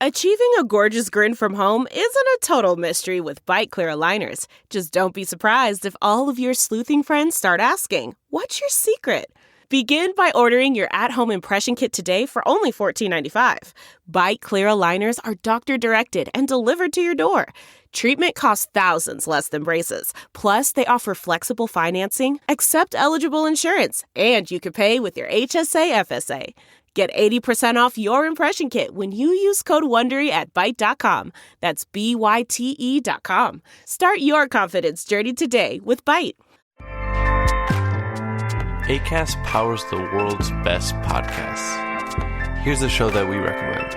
Achieving a gorgeous grin from home isn't a total mystery with Bite Clear aligners. Just don't be surprised if all of your sleuthing friends start asking, "What's your secret?" Begin by ordering your at-home impression kit today for only $14.95. Bite Clear aligners are doctor-directed and delivered to your door. Treatment costs thousands less than braces. Plus, they offer flexible financing, accept eligible insurance, and you can pay with your HSA FSA. Get 80% off your impression kit when you use code WONDERY at Byte.com. That's BYTE.com. Start your confidence journey today with Byte. Acast powers the world's best podcasts. Here's a show that we recommend.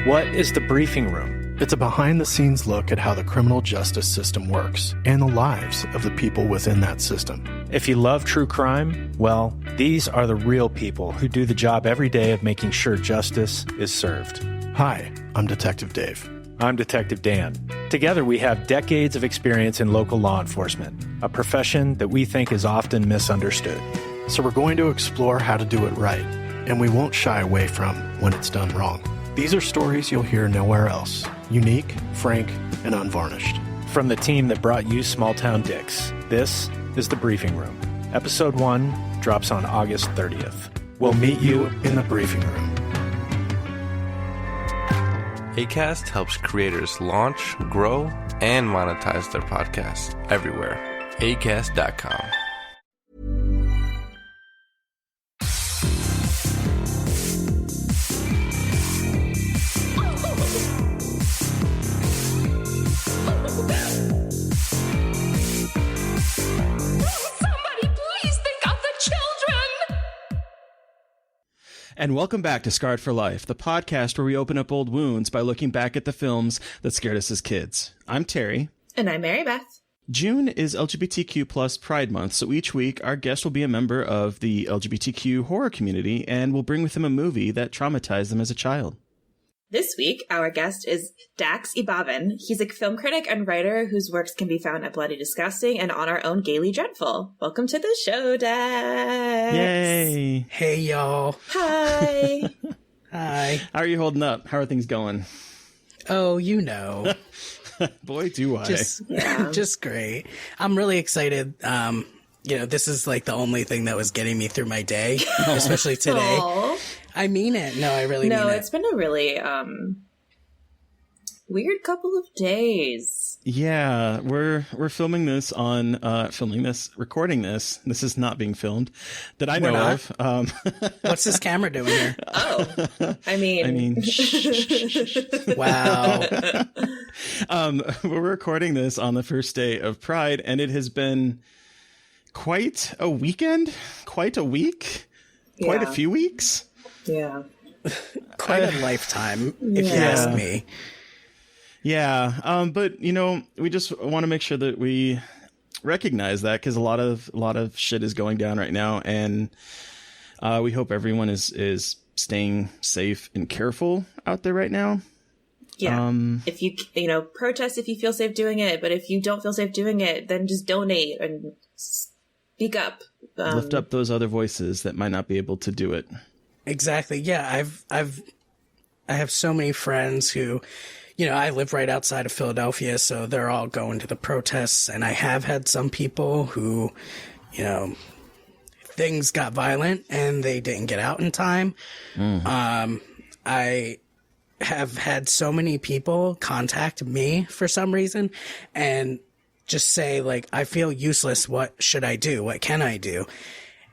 What is The Briefing Room? It's a behind-the-scenes look at how the criminal justice system works and the lives of the people within that system. If you love true crime, well, these are the real people who do the job every day of making sure justice is served. Hi, I'm Detective Dave. I'm Detective Dan. Together, we have decades of experience in local law enforcement, a profession that we think is often misunderstood. So we're going to explore how to do it right, and we won't shy away from when it's done wrong. These are stories you'll hear nowhere else. Unique, frank, and unvarnished. From the team that brought you Small Town Dicks, this is The Briefing Room. Episode 1 drops on August 30th. We'll meet you in the briefing room. Acast helps creators launch, grow, and monetize their podcasts everywhere. Acast.com. And welcome back to Scarred for Life, the podcast where we open up old wounds by looking back at the films that scared us as kids. I'm Terry. And I'm Mary Beth. June is LGBTQ plus Pride Month, so each week our guest will be a member of the LGBTQ horror community and will bring with them a movie that traumatized them as a child. This week, our guest is Dax Ebaben. He's a film critic and writer whose works can be found at Bloody Disgusting and on our own Gaily Dreadful. Welcome to the show, Dax. Yay. Hey, y'all. Hi. Hi. How are you holding up? How are things going? Oh, you know. Boy, do I. Just great. I'm really excited. This is like the only thing that was getting me through my day, especially today. Aww. I mean it. No, I really mean it. No, it's been a really weird couple of days. Yeah, we're recording this. This is not being filmed that I know of. What's this camera doing here? Oh, I mean, wow. We're recording this on the first day of Pride, and it has been quite a weekend, quite a week, quite a few weeks. Yeah. Quite a lifetime, if you ask me. Yeah. But we just want to make sure that we recognize that, because a lot of shit is going down right now, and we hope everyone is staying safe and careful out there right now. Yeah. If you protest if you feel safe doing it, but if you don't feel safe doing it, then just donate and speak up. Lift up those other voices that might not be able to do it. Exactly. Yeah, I have so many friends who, I live right outside of Philadelphia, so they're all going to the protests, and I have had some people who, things got violent and they didn't get out in time. I have had so many people contact me for some reason and just say, like, I feel useless. What should I do? What can I do?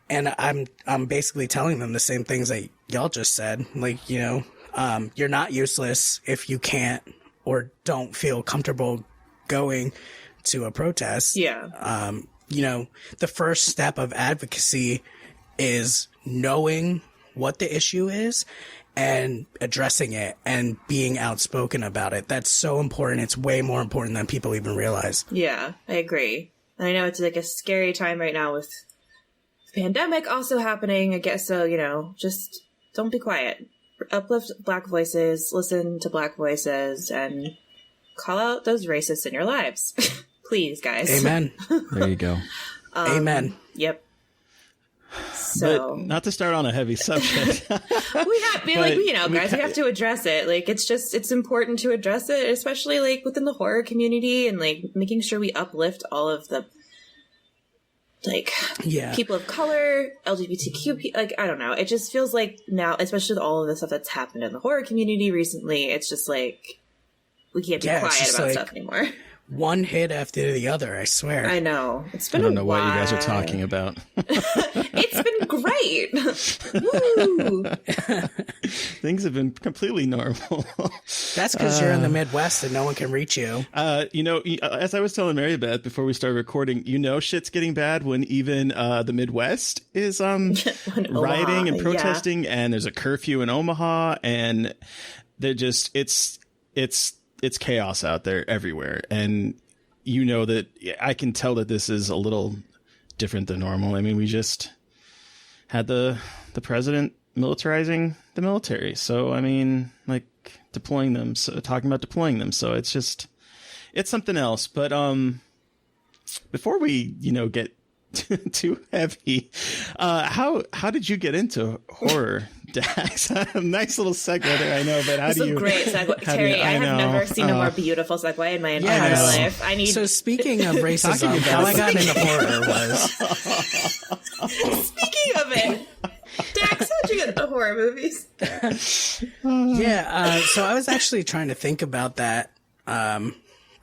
And I'm basically telling them the same things that y'all just said. Like, you're not useless if you can't or don't feel comfortable going to a protest. Yeah. The first step of advocacy is knowing what the issue is and addressing it and being outspoken about it. That's so important. It's way more important than people even realize. Yeah, I agree. And I know it's like a scary time right now with pandemic also happening, I guess. So, just don't be quiet. Uplift Black voices, listen to Black voices, and call out those racists in your lives. Please, guys. Amen. There you go. Amen. Yep. So but not to start on a heavy subject. we have, guys, we have to address it. Like, it's important to address it, especially like within the horror community, and like making sure we uplift all of the people of color, LGBTQ, like, I don't know. It just feels like now, especially with all of the stuff that's happened in the horror community recently, it's just like we can't be quiet about stuff anymore. One hit after the other, I swear. I know. It's been I don't know what you guys are talking about. It's been great. Woo! Things have been completely normal. That's because you're in the Midwest and no one can reach you. As I was telling Mary Beth before we started recording, shit's getting bad when even the Midwest is rioting and protesting, and there's a curfew in Omaha, and they're just it's chaos out there everywhere. And that I can tell that this is a little different than normal. I mean, we just had the president militarizing the military. So, I mean, like talking about deploying them. So it's something else. But before we, get too heavy, how did you get into horror, Dax? Nice little segue there, I know, but how do you? Great segue, Terry. I have never seen a more beautiful segue in my entire life. So speaking of racism, how I got into horror was. Speaking of it, Dax, how'd you get into horror movies? So I was actually trying to think about that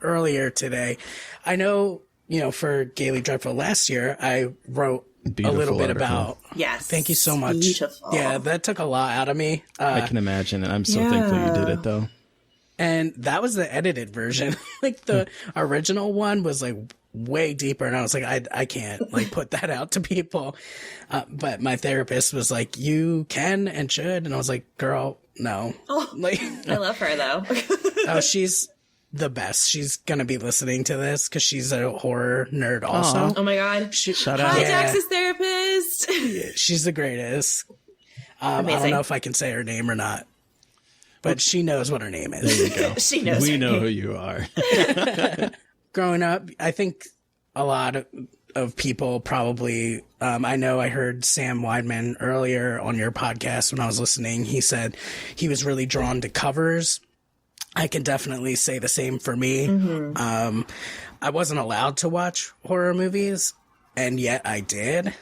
earlier today. I know. For Gaily Dreadful last year, I wrote a little bit about. Yes. Thank you so much. Beautiful. Yeah, that took a lot out of me. I can imagine, and I'm so thankful you did it, though. And that was the edited version. Like the original one was like way deeper, and I was like, I can't like put that out to people. But my therapist was like, you can and should, and I was like, girl, no. I love her though. Oh, she's the best. She's gonna be listening to this because she's a horror nerd also. Oh my god. Shout out. Hi, Dax's therapist. Yeah, she's the greatest. I don't know if I can say her name or not, but she knows what her name is. There you go. She knows. We know who you are. Growing up, I think a lot of people probably, I know I heard Sam Weidman earlier on your podcast when I was listening. He said he was really drawn to covers. I can definitely say the same for me. Mm-hmm. I wasn't allowed to watch horror movies, and yet I did.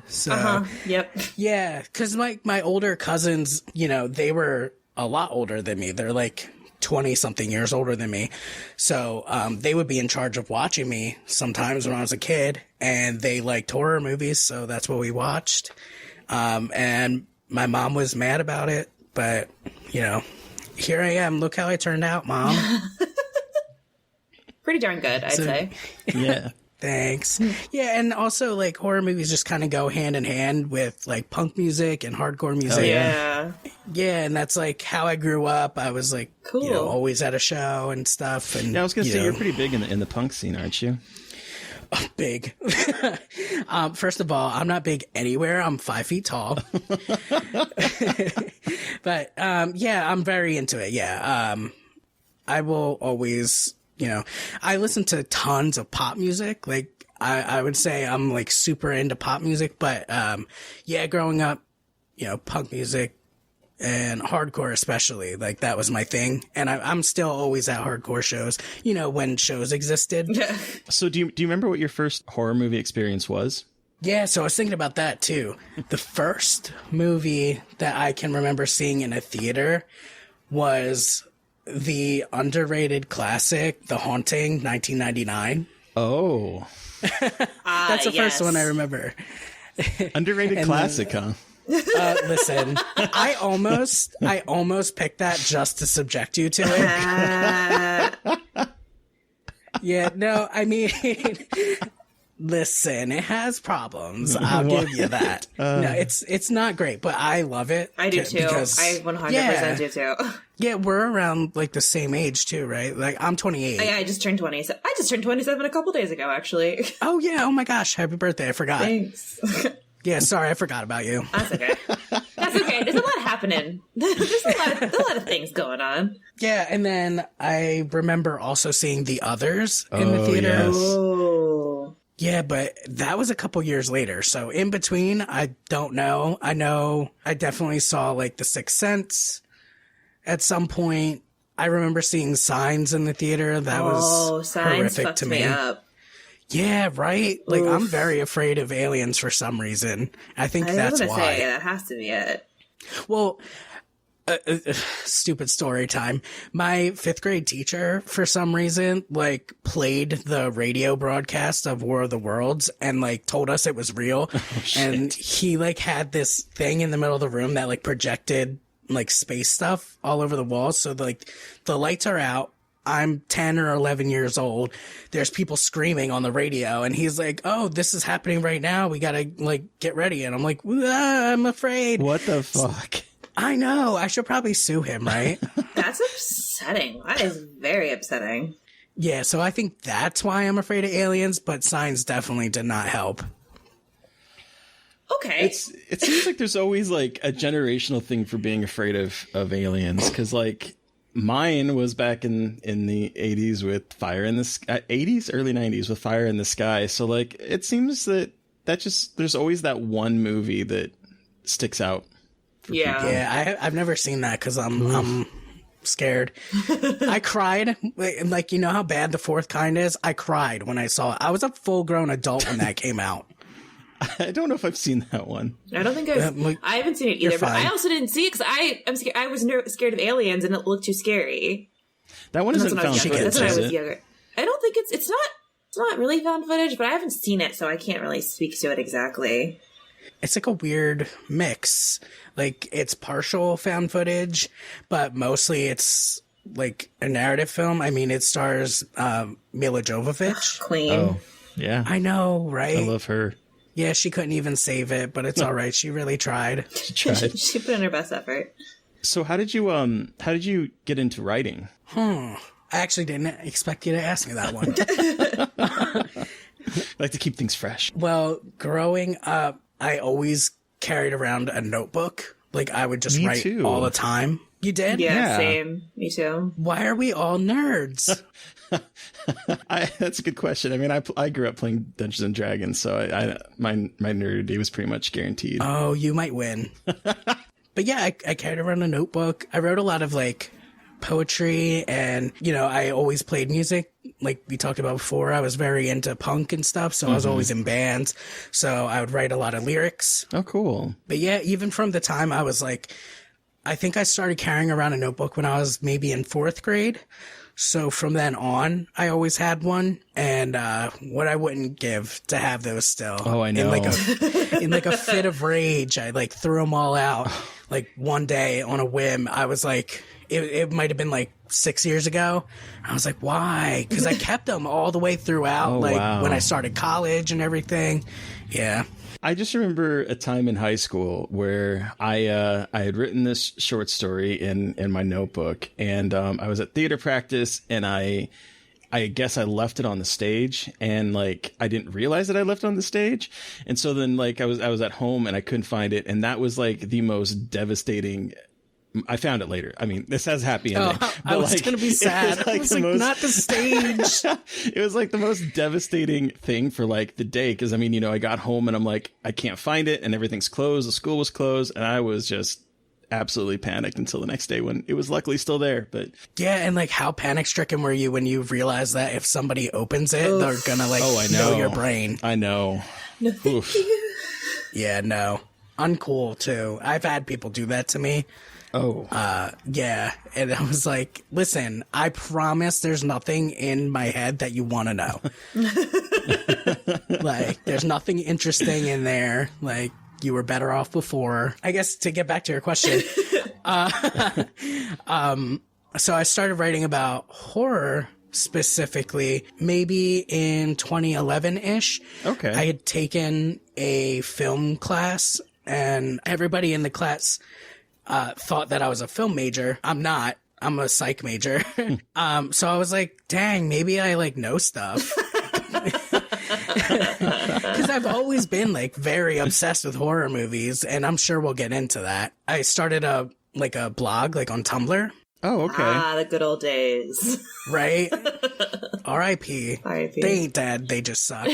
So, Yep. Yeah, because my older cousins, they were a lot older than me. They're like 20-something years older than me. So they would be in charge of watching me sometimes when I was a kid, and they liked horror movies, so that's what we watched. And my mom was mad about it, but, here I am. Look how I turned out, Mom. Pretty darn good, I'd say. Yeah. Thanks. Yeah, and also, like, horror movies just kind of go hand in hand with, like, punk music and hardcore music. Oh, yeah. Yeah, and that's, like, how I grew up. I was, like, cool. Always at a show and stuff. And yeah, I was going to say, you're pretty big in the punk scene, aren't you? Big. First of all, I'm not big anywhere. I'm 5 feet tall. But, I'm very into it. Yeah. I will always, I listen to tons of pop music. Like, I would say I'm like super into pop music, but, growing up, punk music and hardcore especially, like that was my thing. And I'm still always at hardcore shows, when shows existed. So do you remember what your first horror movie experience was? Yeah, so I was thinking about that too. The first movie that I can remember seeing in a theater was the underrated classic, The Haunting, 1999. Oh. That's the first one I remember. Underrated classic, huh? Listen, I almost picked that just to subject you to it. Yeah, no, I mean, listen, it has problems. I'll give you that. No, it's not great, but I love it. I do too. I 100% do too. Yeah, we're around like the same age too, right? Like I'm 28. Yeah, I just turned 20. I just turned 27 a couple days ago, actually. Oh yeah. Oh my gosh. Happy birthday. I forgot. Thanks. Yeah, sorry, I forgot about you. That's okay. That's okay. There's a lot happening. There's a lot of things going on. Yeah, and then I remember also seeing The Others in the theater. Yes. Oh. Yeah, but that was a couple years later. So in between, I don't know. I know I definitely saw like The Sixth Sense at some point. I remember seeing Signs in the theater. That was Signs horrific fucked to me me. up. Yeah, right? Like, I'm very afraid of aliens for some reason. I think that's why. Say, that has to be it. Well, stupid story time. My 5th grade teacher, for some reason, like, played the radio broadcast of War of the Worlds and, like, told us it was real. And he, like, had this thing in the middle of the room that, like, projected, like, space stuff all over the walls. So, like, the lights are out. I'm 10 or 11 years old. There's people screaming on the radio, and he's like, "Oh, this is happening right now. We gotta, like, get ready." And I'm like, "I'm afraid." What the fuck? I know. I should probably sue him, right? That's upsetting. That is very upsetting. Yeah, so I think that's why I'm afraid of aliens, but Signs definitely did not help. Okay. It seems like there's always, like, a generational thing for being afraid of aliens, because, like, mine was back in the 80s with Fire in the Sky, 80s, early 90s with Fire in the Sky. So, like, it seems that just, there's always that one movie that sticks out. Yeah. Yeah, I've never seen that because I'm scared. I cried. Like, you know how bad The Fourth Kind is? I cried when I saw it. I was a full-grown adult when that came out. I don't know if I've seen that one. I don't think I haven't seen it either, but fine. I also didn't see it because I'm scared. I was scared of aliens and it looked too scary. That one isn't found footage, That's when I is was it? younger. I don't think it's not really found footage, but I haven't seen it, so I can't really speak to it exactly. It's like a weird mix. Like, it's partial found footage, but mostly it's like a narrative film. I mean, it stars Mila Jovovich. Queen. Oh, yeah. I know, right? I love her. Yeah, she couldn't even save it, but it's all right. She really tried. She tried. She put in her best effort. So how did you get into writing? I actually didn't expect you to ask me that one. I like to keep things fresh. Well, growing up, I always carried around a notebook. Like, I would just Me write too. all the time. You did? Yeah, same. Me too. Why are we all nerds? That's a good question. I mean, I grew up playing Dungeons and Dragons, so my nerdity was pretty much guaranteed. Oh, you might win. But yeah, I carried around a notebook. I wrote a lot of, like, poetry, and, you know, I always played music. Like we talked about before, I was very into punk and stuff, so I was always in bands. So I would write a lot of lyrics. Oh, cool. But yeah, even from the time I was like, I think I started carrying around a notebook when I was maybe in 4th grade. So from then on, I always had one, and what I wouldn't give to have those still. Oh, I know. In like a fit of rage, I like threw them all out. Like one day on a whim, I was like, it might have been like 6 years ago. I was like, why? Because I kept them all the way throughout, when I started college and everything. Yeah. I just remember a time in high school where I had written this short story in my notebook, and I was at theater practice, and I guess I left it on the stage, and like I didn't realize that I left it on the stage, and so then like I was at home and I couldn't find it, and that was like the most devastating. I found it later. I mean, this has happy ending. I was like, going to be sad. I was like, not the stage. It was like the most devastating thing for like the day. Cause I mean, you know, I got home and I'm like, I can't find it and everything's closed. The school was closed and I was just absolutely panicked until the next day when it was luckily still there. But yeah. And like, how panic stricken were you when you realized that if somebody opens it, they're going to like know your brain? I know. No, thank you. Yeah, no. Uncool too. I've had people do that to me. Oh. Yeah. And I was like, listen, I promise there's nothing in my head that you want to know. Like, there's nothing interesting in there. Like, you were better off before. I guess to get back to your question. So I started writing about horror specifically, maybe in 2011-ish. Okay. I had taken a film class, and everybody in the class thought that I was a film major. I'm not. I'm a psych major. So I was like, dang, maybe I like know stuff. Because I've always been like very obsessed with horror movies, and I'm sure we'll get into that. I started a blog like on Tumblr. Oh, okay. Ah, the good old days. Right? R.I.P. R.I.P. They ain't dead. They just suck.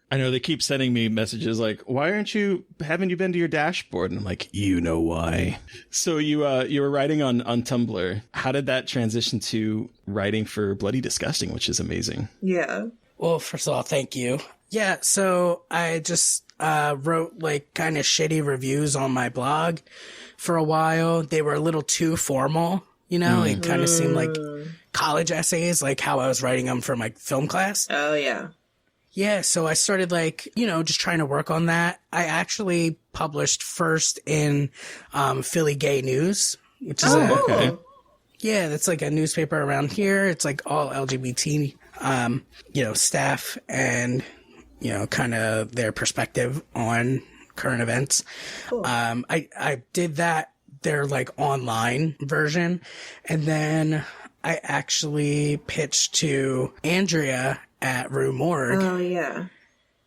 I know they keep sending me messages like, "Why haven't you been to your dashboard?" And I'm like, "You know why." So you were writing on Tumblr. How did that transition to writing for Bloody Disgusting, which is amazing? Yeah. Well, first of all, thank you. Yeah, so I just wrote like kind of shitty reviews on my blog for a while. They were a little too formal, you know, it kind of seemed like college essays, like how I was writing them for my film class. Oh, yeah. Yeah, so I started like, you know, just trying to work on that. I actually published first in Philly Gay News, which is Okay. yeah, that's like a newspaper around here. It's like all LGBT, you know, staff and, you know, kind of their perspective on current events. Cool. I did that, their like online version. And then I actually pitched to Andrea at Rue Morgue. Oh, yeah.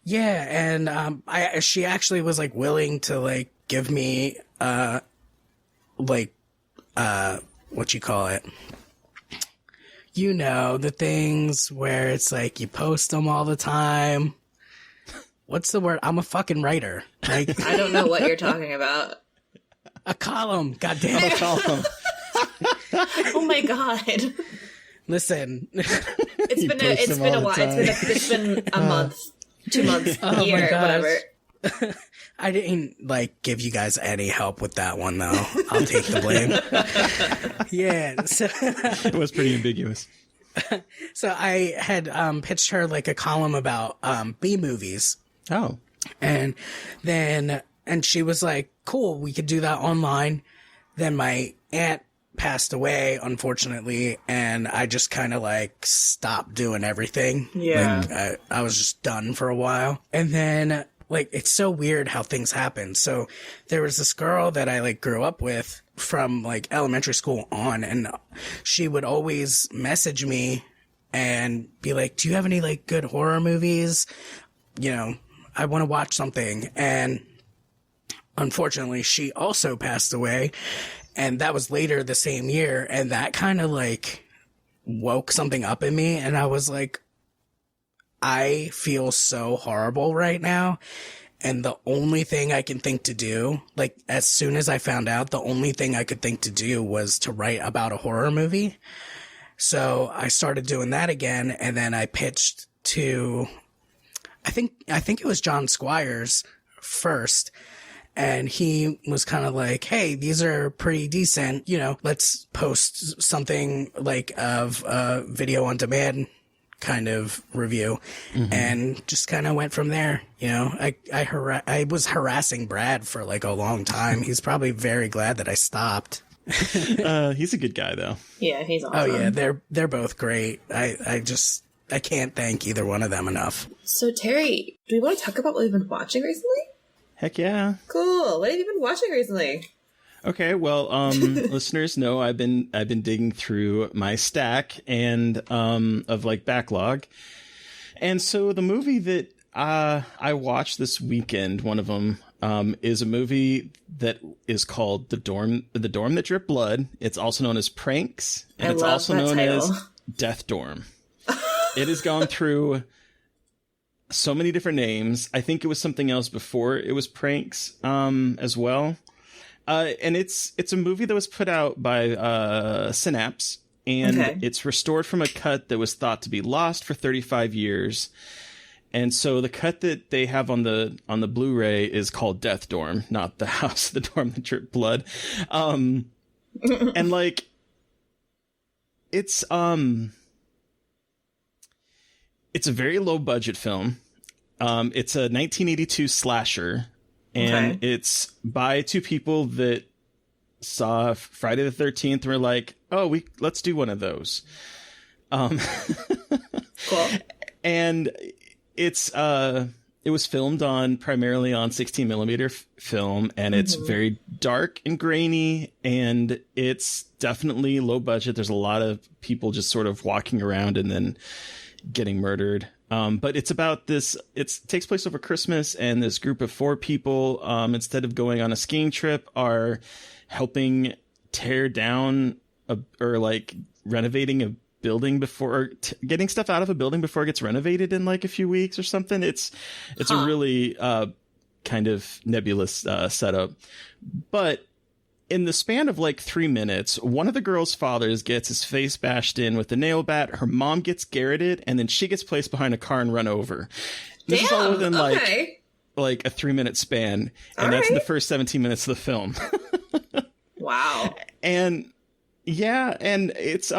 Yeah, and she actually was like willing to like give me what you call it. You know, the things where it's like you post them all the time. What's the word? I'm a fucking writer. Like I don't know what you're talking about. a column. Goddamn it. Oh my god. Listen. It's been a while. It's been a month, 2 months, a year, my gosh. whatever. I didn't like give you guys any help with that one though. I'll take the blame. Yeah. So It was pretty ambiguous. So I had pitched her like a column about B movies. Oh. And she was like, cool, we could do that online. Then my aunt passed away, unfortunately, and I just kind of like stopped doing everything. Yeah. Like, I was just done for a while. And then like, it's so weird how things happen. So there was this girl that I like grew up with from like elementary school on, and she would always message me and be like, do you have any like good horror movies? You know, I want to watch something. And unfortunately, she also passed away. And that was later the same year. And that kind of like woke something up in me. And I was like, I feel so horrible right now. And the only thing I can think to do, like as soon as I found out, the only thing I could think to do was to write about a horror movie. So I started doing that again. And then I pitched to, I think it was John Squires first. And he was kind of like, hey, these are pretty decent. You know, let's post something like of a video on demand kind of review. Mm-hmm. And just kind of went from there. You know, I was harassing Brad for like a long time. He's probably very glad that I stopped. He's a good guy, though. Yeah, he's awesome. Oh, yeah, they're both great. I can't thank either one of them enough. So, Terry, do we want to talk about what we've been watching recently? Heck yeah. Cool. What have you been watching recently? Okay, well, listeners know I've been digging through my stack and of like backlog. And so the movie that I watched this weekend, one of them, is a movie that is called The Dorm That Dripped Blood. It's also known as Pranks, and it's also known as Death Dorm. It has gone through so many different names. I think it was something else before it was Pranks as well. And it's a movie that was put out by Synapse, and it's restored from a cut that was thought to be lost for 35 years. And so the cut that they have on the Blu-ray is called Death Dorm, not the house, the dorm that dripped blood. And like, it's a very low budget film. It's a 1982 slasher, and it's by two people that saw Friday the 13th and were like, oh, let's do one of those. Cool. And it was filmed primarily on 16 millimeter film, and it's very dark and grainy, and it's definitely low budget. There's a lot of people just sort of walking around and then getting murdered. But it's about this, it takes place over Christmas, and this group of 4 people, instead of going on a skiing trip, are helping tear down or like renovating a building before, or getting stuff out of a building before it gets renovated in like a few weeks or something. It's a really kind of nebulous setup. But in the span of like 3 minutes, one of the girl's fathers gets his face bashed in with a nail bat. Her mom gets garroted, and then she gets placed behind a car and run over. This is all within like a 3 minute span, and that's in the first 17 minutes of the film. Wow. And yeah, and it's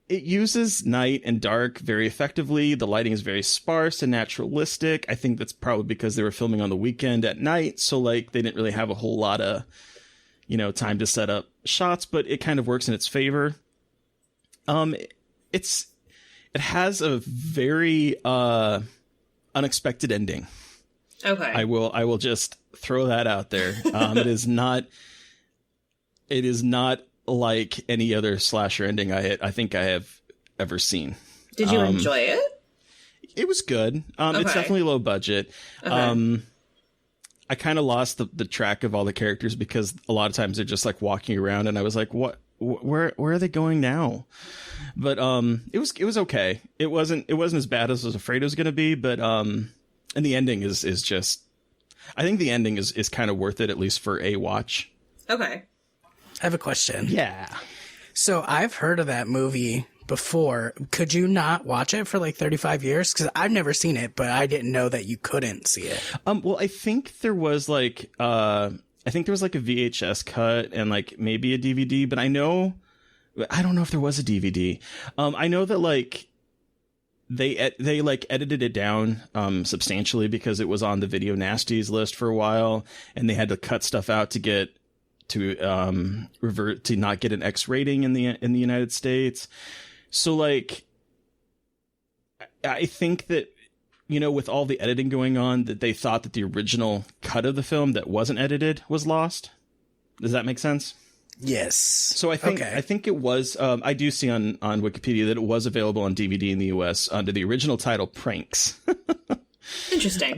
it uses night and dark very effectively. The lighting is very sparse and naturalistic. I think that's probably because they were filming on the weekend at night, so like they didn't really have a whole lot of time to set up shots, but it kind of works in its favor. It has a very unexpected ending. Okay. I will just throw that out there. It is not like any other slasher ending I think I have ever seen. Did you enjoy it? It was good. It's definitely low budget. Okay. I kind of lost the track of all the characters because a lot of times they're just like walking around, and I was like, what? Where are they going now? But it was okay. It wasn't as bad as I was afraid it was going to be. But and the ending is just, I think the ending is kind of worth it, at least for a watch. Okay. I have a question. Yeah. So I've heard of that movie before. Could you not watch it for like 35 years? Because I've never seen it, but I didn't know that you couldn't see it. Well, I think there was like a VHS cut and like maybe a DVD, but I don't know if there was a DVD. I know that like they like edited it down substantially because it was on the Video Nasties list for a while, and they had to cut stuff out to revert to not get an X rating in the United States. So like I think that with all the editing going on, that they thought that the original cut of the film that wasn't edited was lost. Does that make sense? Yes. So I think it was. I do see on Wikipedia that it was available on DVD in the US under the original title Pranks. Interesting.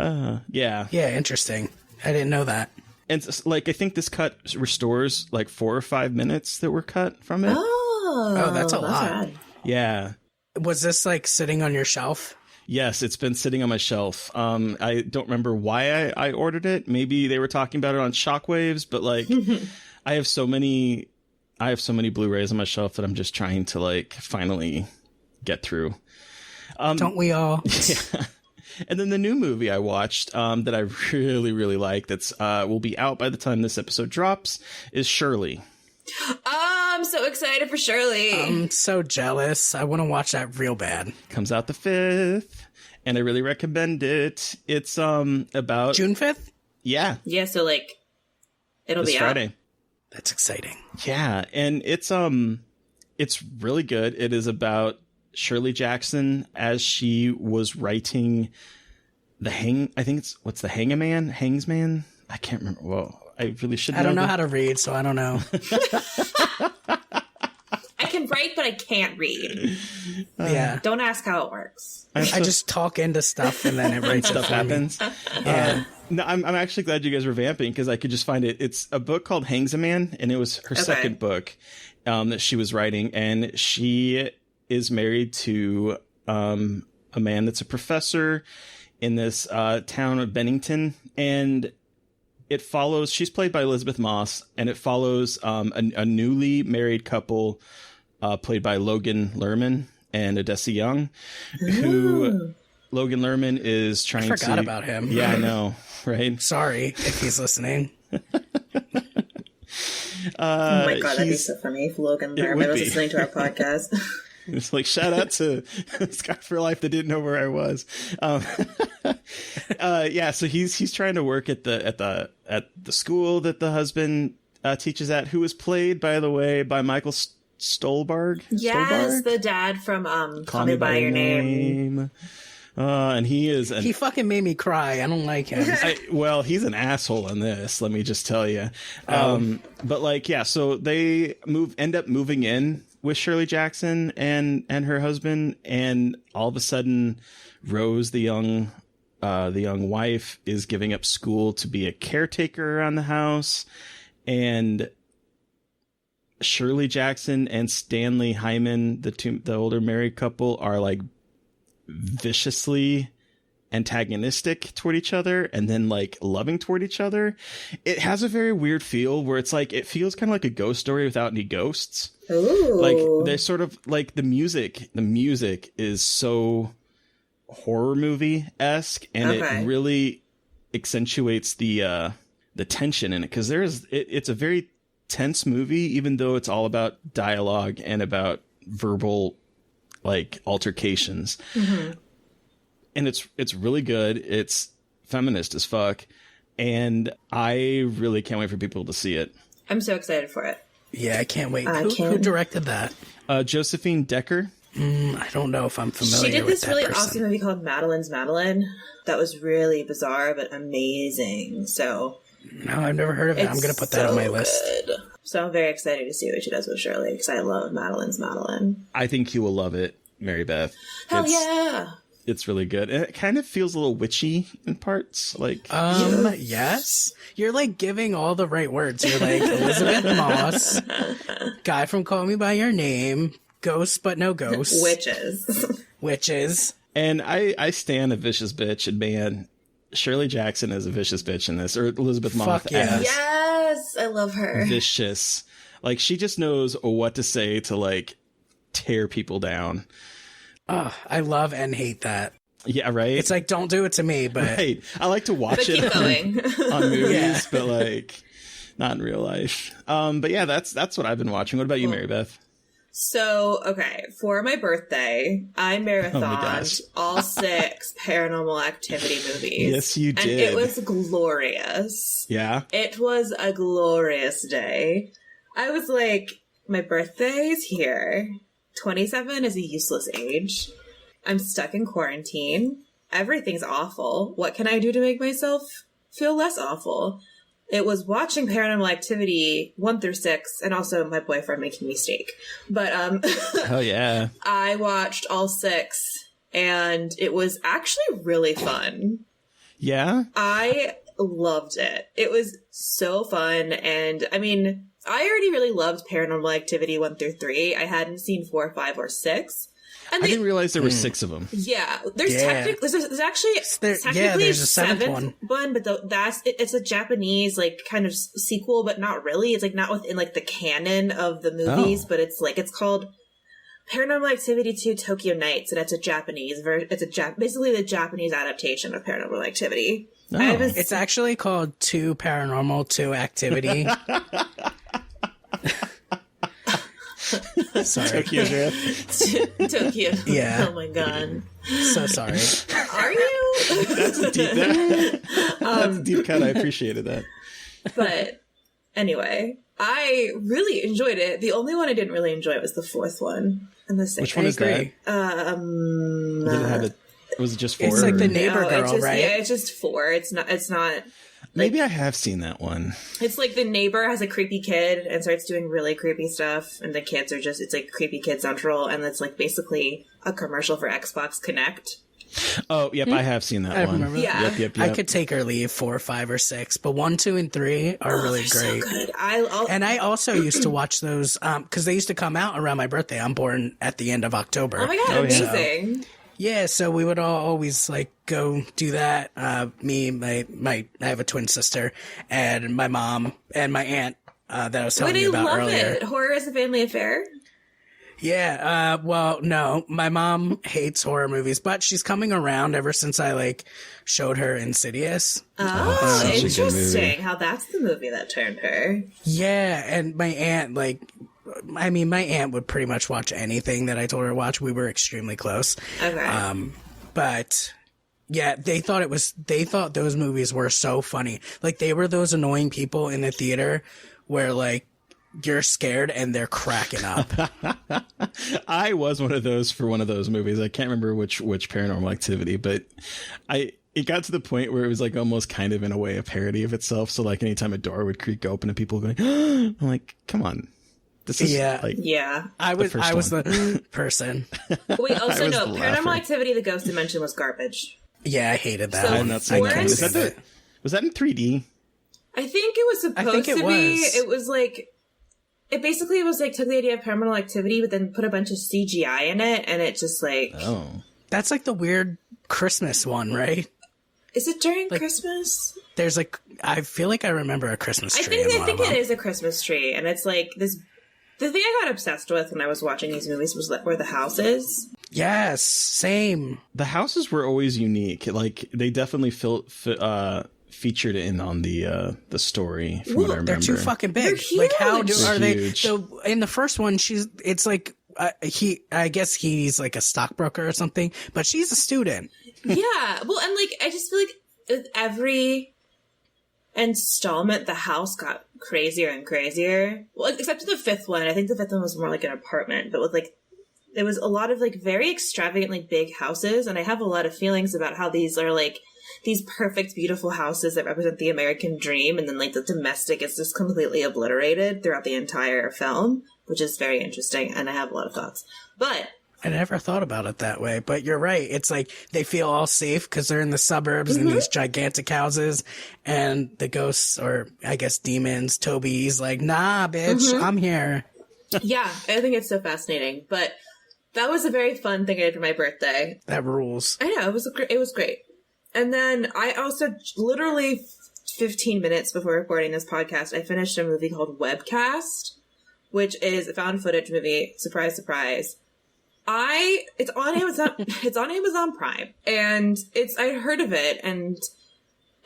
Yeah. Yeah, interesting. I didn't know that. And like I think this cut restores like 4 or 5 minutes that were cut from it. Oh, that's a lot. Rad. Yeah. Was this like sitting on your shelf? Yes, it's been sitting on my shelf. I don't remember why I ordered it. Maybe they were talking about it on Shockwaves, but like I have so many Blu-rays on my shelf that I'm just trying to like finally get through. Don't we all? Yeah. And then the new movie I watched that I really, really like, that's will be out by the time this episode drops, is Shirley. I'm so excited for Shirley. I'm so jealous. I want to watch that real bad. Comes out the 5th, and I really recommend it. It's about June 5th? Yeah. Yeah, so like it'll this be Friday. out. That's exciting. Yeah, and it's really good. It is about Shirley Jackson as she was writing Hangsman? I can't remember. Well, I really should know. I don't know how to read, so I don't know. I can write, but I can't read. Yeah. Don't ask how it works. I just talk into stuff and then it writes stuff happens. Yeah. No, I'm actually glad you guys were vamping because I could just find it. It's a book called Hangsaman, and it was her second book that she was writing, and she is married to a man that's a professor in this town of Bennington, and it follows. She's played by Elizabeth Moss, and it follows a newly married couple played by Logan Lerman and Odessa Young, who Logan Lerman is trying to... I forgot about him. Yeah, I know, right? Sorry if he's listening. Oh my god, that'd be so funny if Logan Lerman was listening to our podcast. It's like, shout out to Scott for Life that didn't know where I was. Yeah, so he's trying to work at the school that the husband teaches at, who was played, by the way, by Michael Stolberg. Yes, the dad from Call Me by Your Name. And he is... He fucking made me cry. I don't like him. Well, he's an asshole in this, let me just tell you. But like, yeah, so they end up moving in with Shirley Jackson and her husband, and all of a sudden, Rose, the young wife, is giving up school to be a caretaker around the house, and Shirley Jackson and Stanley Hyman, the older married couple, are like viciously antagonistic toward each other and then like loving toward each other. It has a very weird feel where it's like, it feels kind of like a ghost story without any ghosts. Ooh. Like they're sort of like the music is so horror movie-esque, and it really accentuates the tension in it, because it's a very tense movie, even though it's all about dialogue and about verbal like altercations. And it's really good. It's feminist as fuck, and I really can't wait for people to see it. I'm so excited for it. Yeah, I can't wait. Who directed that? Josephine Decker. I don't know if I'm familiar with that. She did this really person. awesome movie called Madeline's Madeline. That was really bizarre but amazing. So no, I've never heard of it. I'm going to put that on my list. Good. So I'm very excited to see what she does with Shirley, because I love Madeline's Madeline. I think you will love it, Mary Beth. Hell yeah! It's really good. And it kind of feels a little witchy in parts. Like, yes. You're like giving all the right words. You're like Elizabeth Moss, guy from Call Me By Your Name, ghosts but no ghosts, witches. And I stand a vicious bitch, and man, Shirley Jackson is a vicious bitch in this, or Elizabeth Moss. Yeah. Yes, I love her. Vicious. Like, she just knows what to say to like tear people down. I love and hate that. Yeah, right. It's like, don't do it to me, but right. I like to watch it on movies, but like not in real life. But yeah, that's what I've been watching. What about you, Mary Beth? So, okay, for my birthday, I marathoned all 6 Paranormal Activity movies. Yes, you did. And it was glorious. Yeah. It was a glorious day. I was like, my birthday is here. 27 is a useless age. I'm stuck in quarantine. Everything's awful. What can I do to make myself feel less awful? It was watching Paranormal Activity 1 through 6, and also my boyfriend making me steak. But oh yeah, I watched all 6, and it was actually really fun. Yeah, I loved it. It was so fun, and I mean, I already really loved Paranormal Activity 1 through 3. I hadn't seen 4, 5, or 6. And I didn't realize there were 6 of them. Yeah, there's technically there's actually technically there's a seventh one, but it's a Japanese like kind of sequel, but not really. It's like not within like the canon of the movies, but it's called Paranormal Activity 2: Tokyo Nights, and it's a Japanese basically the Japanese adaptation of Paranormal Activity. Oh. It's actually called 2 Paranormal 2 Activity. Sorry. Tokyo Drift. Tokyo. Yeah. Oh my god. So sorry. Are you? That's a deep cut. I appreciated that. But anyway, I really enjoyed it. The only one I didn't really enjoy was the 4th one. And the 6th. Which one is that? Was it just 4? It's like the neighbor girl, right? Yeah, it's just 4. It's not. Maybe I have seen that one. It's like the neighbor has a creepy kid and starts doing really creepy stuff, and the kids are just, it's like Creepy Kid Central, and it's like basically a commercial for Xbox Connect. Oh, yep, I have seen that one. Remember that. Yep. I could take or leave 4, 5, or 6, but 1, 2, and 3 are really great. So good. And I also used to watch those because they used to come out around my birthday. I'm born at the end of October. Oh my god, amazing. Yeah, so we would all always like go do that. I have a twin sister, and my mom and my aunt that I was telling you about earlier. I love it. Horror is a family affair. Yeah, well, no, my mom hates horror movies, but she's coming around ever since I like showed her Insidious. Oh, interesting. How that's the movie that turned her. Yeah, and my aunt my aunt would pretty much watch anything that I told her to watch. We were extremely close. Okay. But yeah, they thought those movies were so funny. Like they were those annoying people in the theater where like you're scared and they're cracking up. I was one of those for one of those movies. I can't remember which Paranormal Activity, but it got to the point where it was like almost kind of in a way a parody of itself. So like anytime a door would creak open and people going, I'm like, come on. This is I was the person. Wait, also no, Paranormal laugher. Activity: The Ghost Dimension was garbage. Yeah, I hated that. So I'm not saying that. Was that in 3D? I think it was supposed to be. It was like it basically was like took the idea of Paranormal Activity, but then put a bunch of CGI in it, and it just like That's like the weird Christmas one, right? Is it during Christmas? There's like, I feel like I remember a Christmas tree. I think it is a Christmas tree, and it's like this. The thing I got obsessed with when I was watching these movies was were the houses. Yes, same. The houses were always unique. Like they definitely featured in on the story. From what I remember, They're too fucking big. They're huge. Like how are they? Huge. So in the first one, it's like I guess he's like a stockbroker or something, but she's a student. Yeah, well, and like I just feel like with every installment, the house got crazier and crazier. Well, except for the fifth one. I think the fifth one was more like an apartment, but with like there was a lot of like very extravagantly big houses, and I have a lot of feelings about how these are like these perfect, beautiful houses that represent the American dream, and then like the domestic is just completely obliterated throughout the entire film, which is very interesting, and I have a lot of thoughts. But I never thought about it that way, but you're right. It's like they feel all safe because they're in the suburbs in these gigantic houses, and the ghosts, or I guess demons, Toby's like, nah, bitch, I'm here. Yeah, I think it's so fascinating. But that was a very fun thing I did for my birthday. That rules. I know, it was great. And then I also, literally 15 minutes before recording this podcast, I finished a movie called Webcast, which is a found footage movie. Surprise, surprise. It's on Amazon. It's on Amazon Prime, and I heard of it, and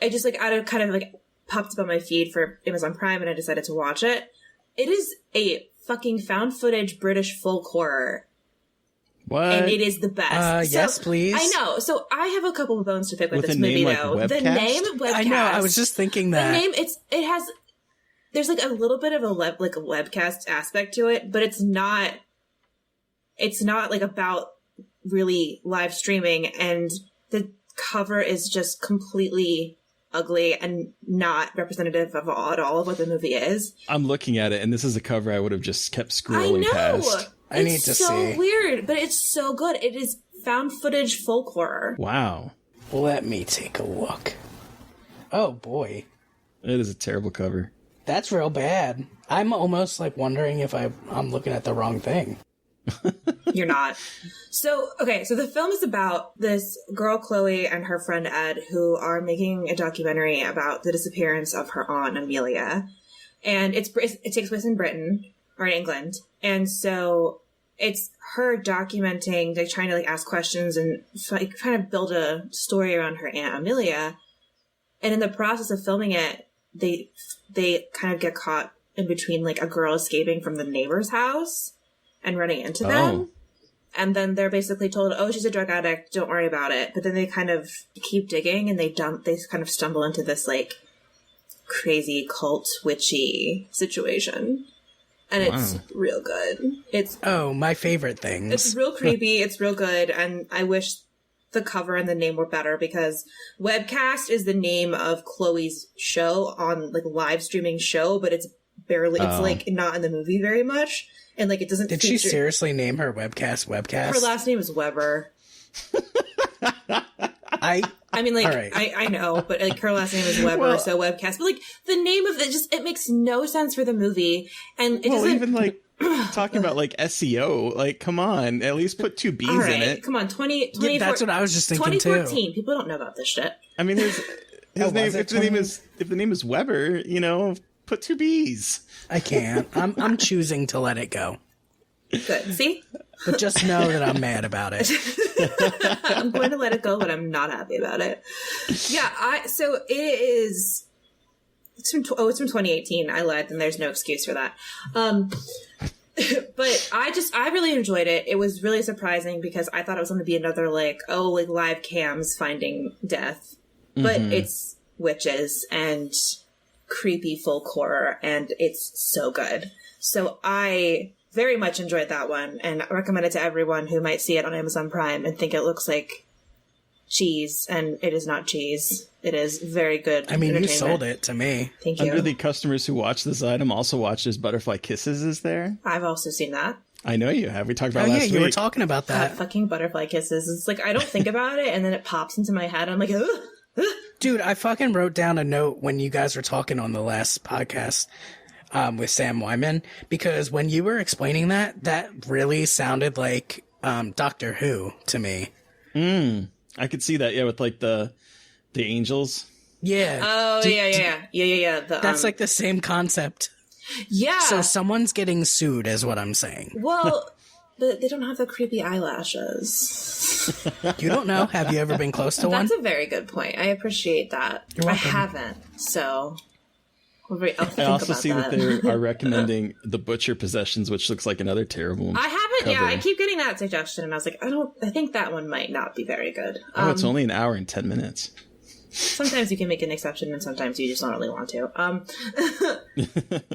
I just like kind of like popped up on my feed for Amazon Prime, and I decided to watch it. It is a fucking found footage British folk horror. What? And it is the best. Yes, please. I know. So I have a couple of bones to pick with With this a movie, name like though. Webcast? The name Webcast. I know. I was just thinking that. The name, it has, there's like a little bit of a webcast aspect to it, but it's not like about really live streaming, and the cover is just completely ugly and not representative of at all of what the movie is. I'm looking at it, and this is a cover I would have just kept scrolling past. I need to see. It's so weird, but it's so good. It is found footage folk horror. Wow. Let me take a look. Oh, boy. It is a terrible cover. That's real bad. I'm almost like wondering if I'm looking at the wrong thing. You're not. So the film is about this girl, Chloe, and her friend Ed, who are making a documentary about the disappearance of her aunt, Amelia. And it takes place in Britain, or in England. And so it's her documenting, like trying to like ask questions and like kind of build a story around her aunt, Amelia. And in the process of filming it, they kind of get caught in between like a girl escaping from the neighbor's house and running into them. And then they're basically told, oh, she's a drug addict, don't worry about it. But then they kind of keep digging, and they kind of stumble into this like crazy cult witchy situation. And it's real good. It's my favorite things. It's real creepy, it's real good, and I wish the cover and the name were better, because Webcast is the name of Chloe's show on like live streaming show, but it's barely it's like not in the movie very much. And like it doesn't. Did she seriously name her Webcast? Her last name is Weber. I mean, like, right. I know, but like her last name is Weber, so Webcast. But like the name of it it makes no sense for the movie, and it doesn't even like talking about like SEO. Like, come on, at least put two B's in it. Come on, 20. Yeah, that's what I was just thinking 2014. too. People don't know about this shit. I mean, his name. If the name is Weber, put two B's. I can't. I'm choosing to let it go. Good. See? But just know that I'm mad about it. I'm going to let it go, but I'm not happy about it. Yeah, so it is... It's from 2018. I lied, and there's no excuse for that. But I really enjoyed it. It was really surprising because I thought it was going to be another, like live cams finding death. But it's witches and creepy folk horror, and it's so good. So I very much enjoyed that one, and I recommend it to everyone who might see it on Amazon Prime and think it looks like cheese, and it is not cheese. It is very good. I mean, you sold it to me. Thank you. Under the customers who watch this item also watches Butterfly Kisses is there. I've also seen that. I know you have. We talked about last week. You were talking about that. Fucking Butterfly Kisses. It's like, I don't think about it, and then it pops into my head. I'm like, ugh. Dude, I fucking wrote down a note when you guys were talking on the last podcast. with Sam Wyman, because when you were explaining that, that really sounded like Doctor Who to me. I could see that, yeah, with like the angels. Yeah. Oh, yeah. That's like the same concept. Yeah. So someone's getting sued, is what I'm saying. Well, they don't have the creepy eyelashes. You don't know. Have you ever been close to one? That's a very good point. I appreciate that. I haven't, so I'll think I also about see that they are recommending The Butcher Possessions, which looks like another terrible I haven't. cover. Yeah, I keep getting that suggestion, and I was like, I think that one might not be very good. Oh, it's only an hour and 10 minutes. Sometimes you can make an exception, and sometimes you just don't really want to.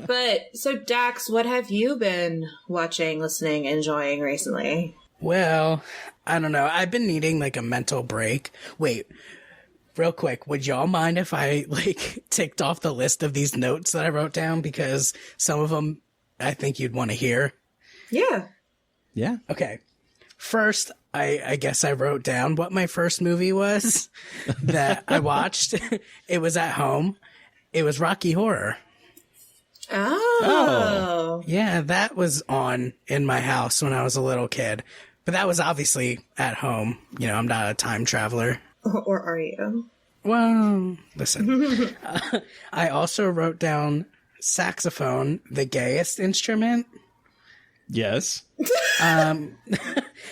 But so Dax, what have you been watching, listening, enjoying recently? Well, I don't know. I've been needing like a mental break. Wait, real quick, would y'all mind if I like ticked off the list of these notes that I wrote down? Because some of them I think you'd want to hear. Yeah. Yeah. Okay. First, I guess I wrote down what my first movie was that I watched. It was at home. It was Rocky Horror. Oh. Yeah, that was on in my house when I was a little kid. But that was obviously at home. You know, I'm not a time traveler. Or are you? Well, listen. I also wrote down saxophone, the gayest instrument. Yes.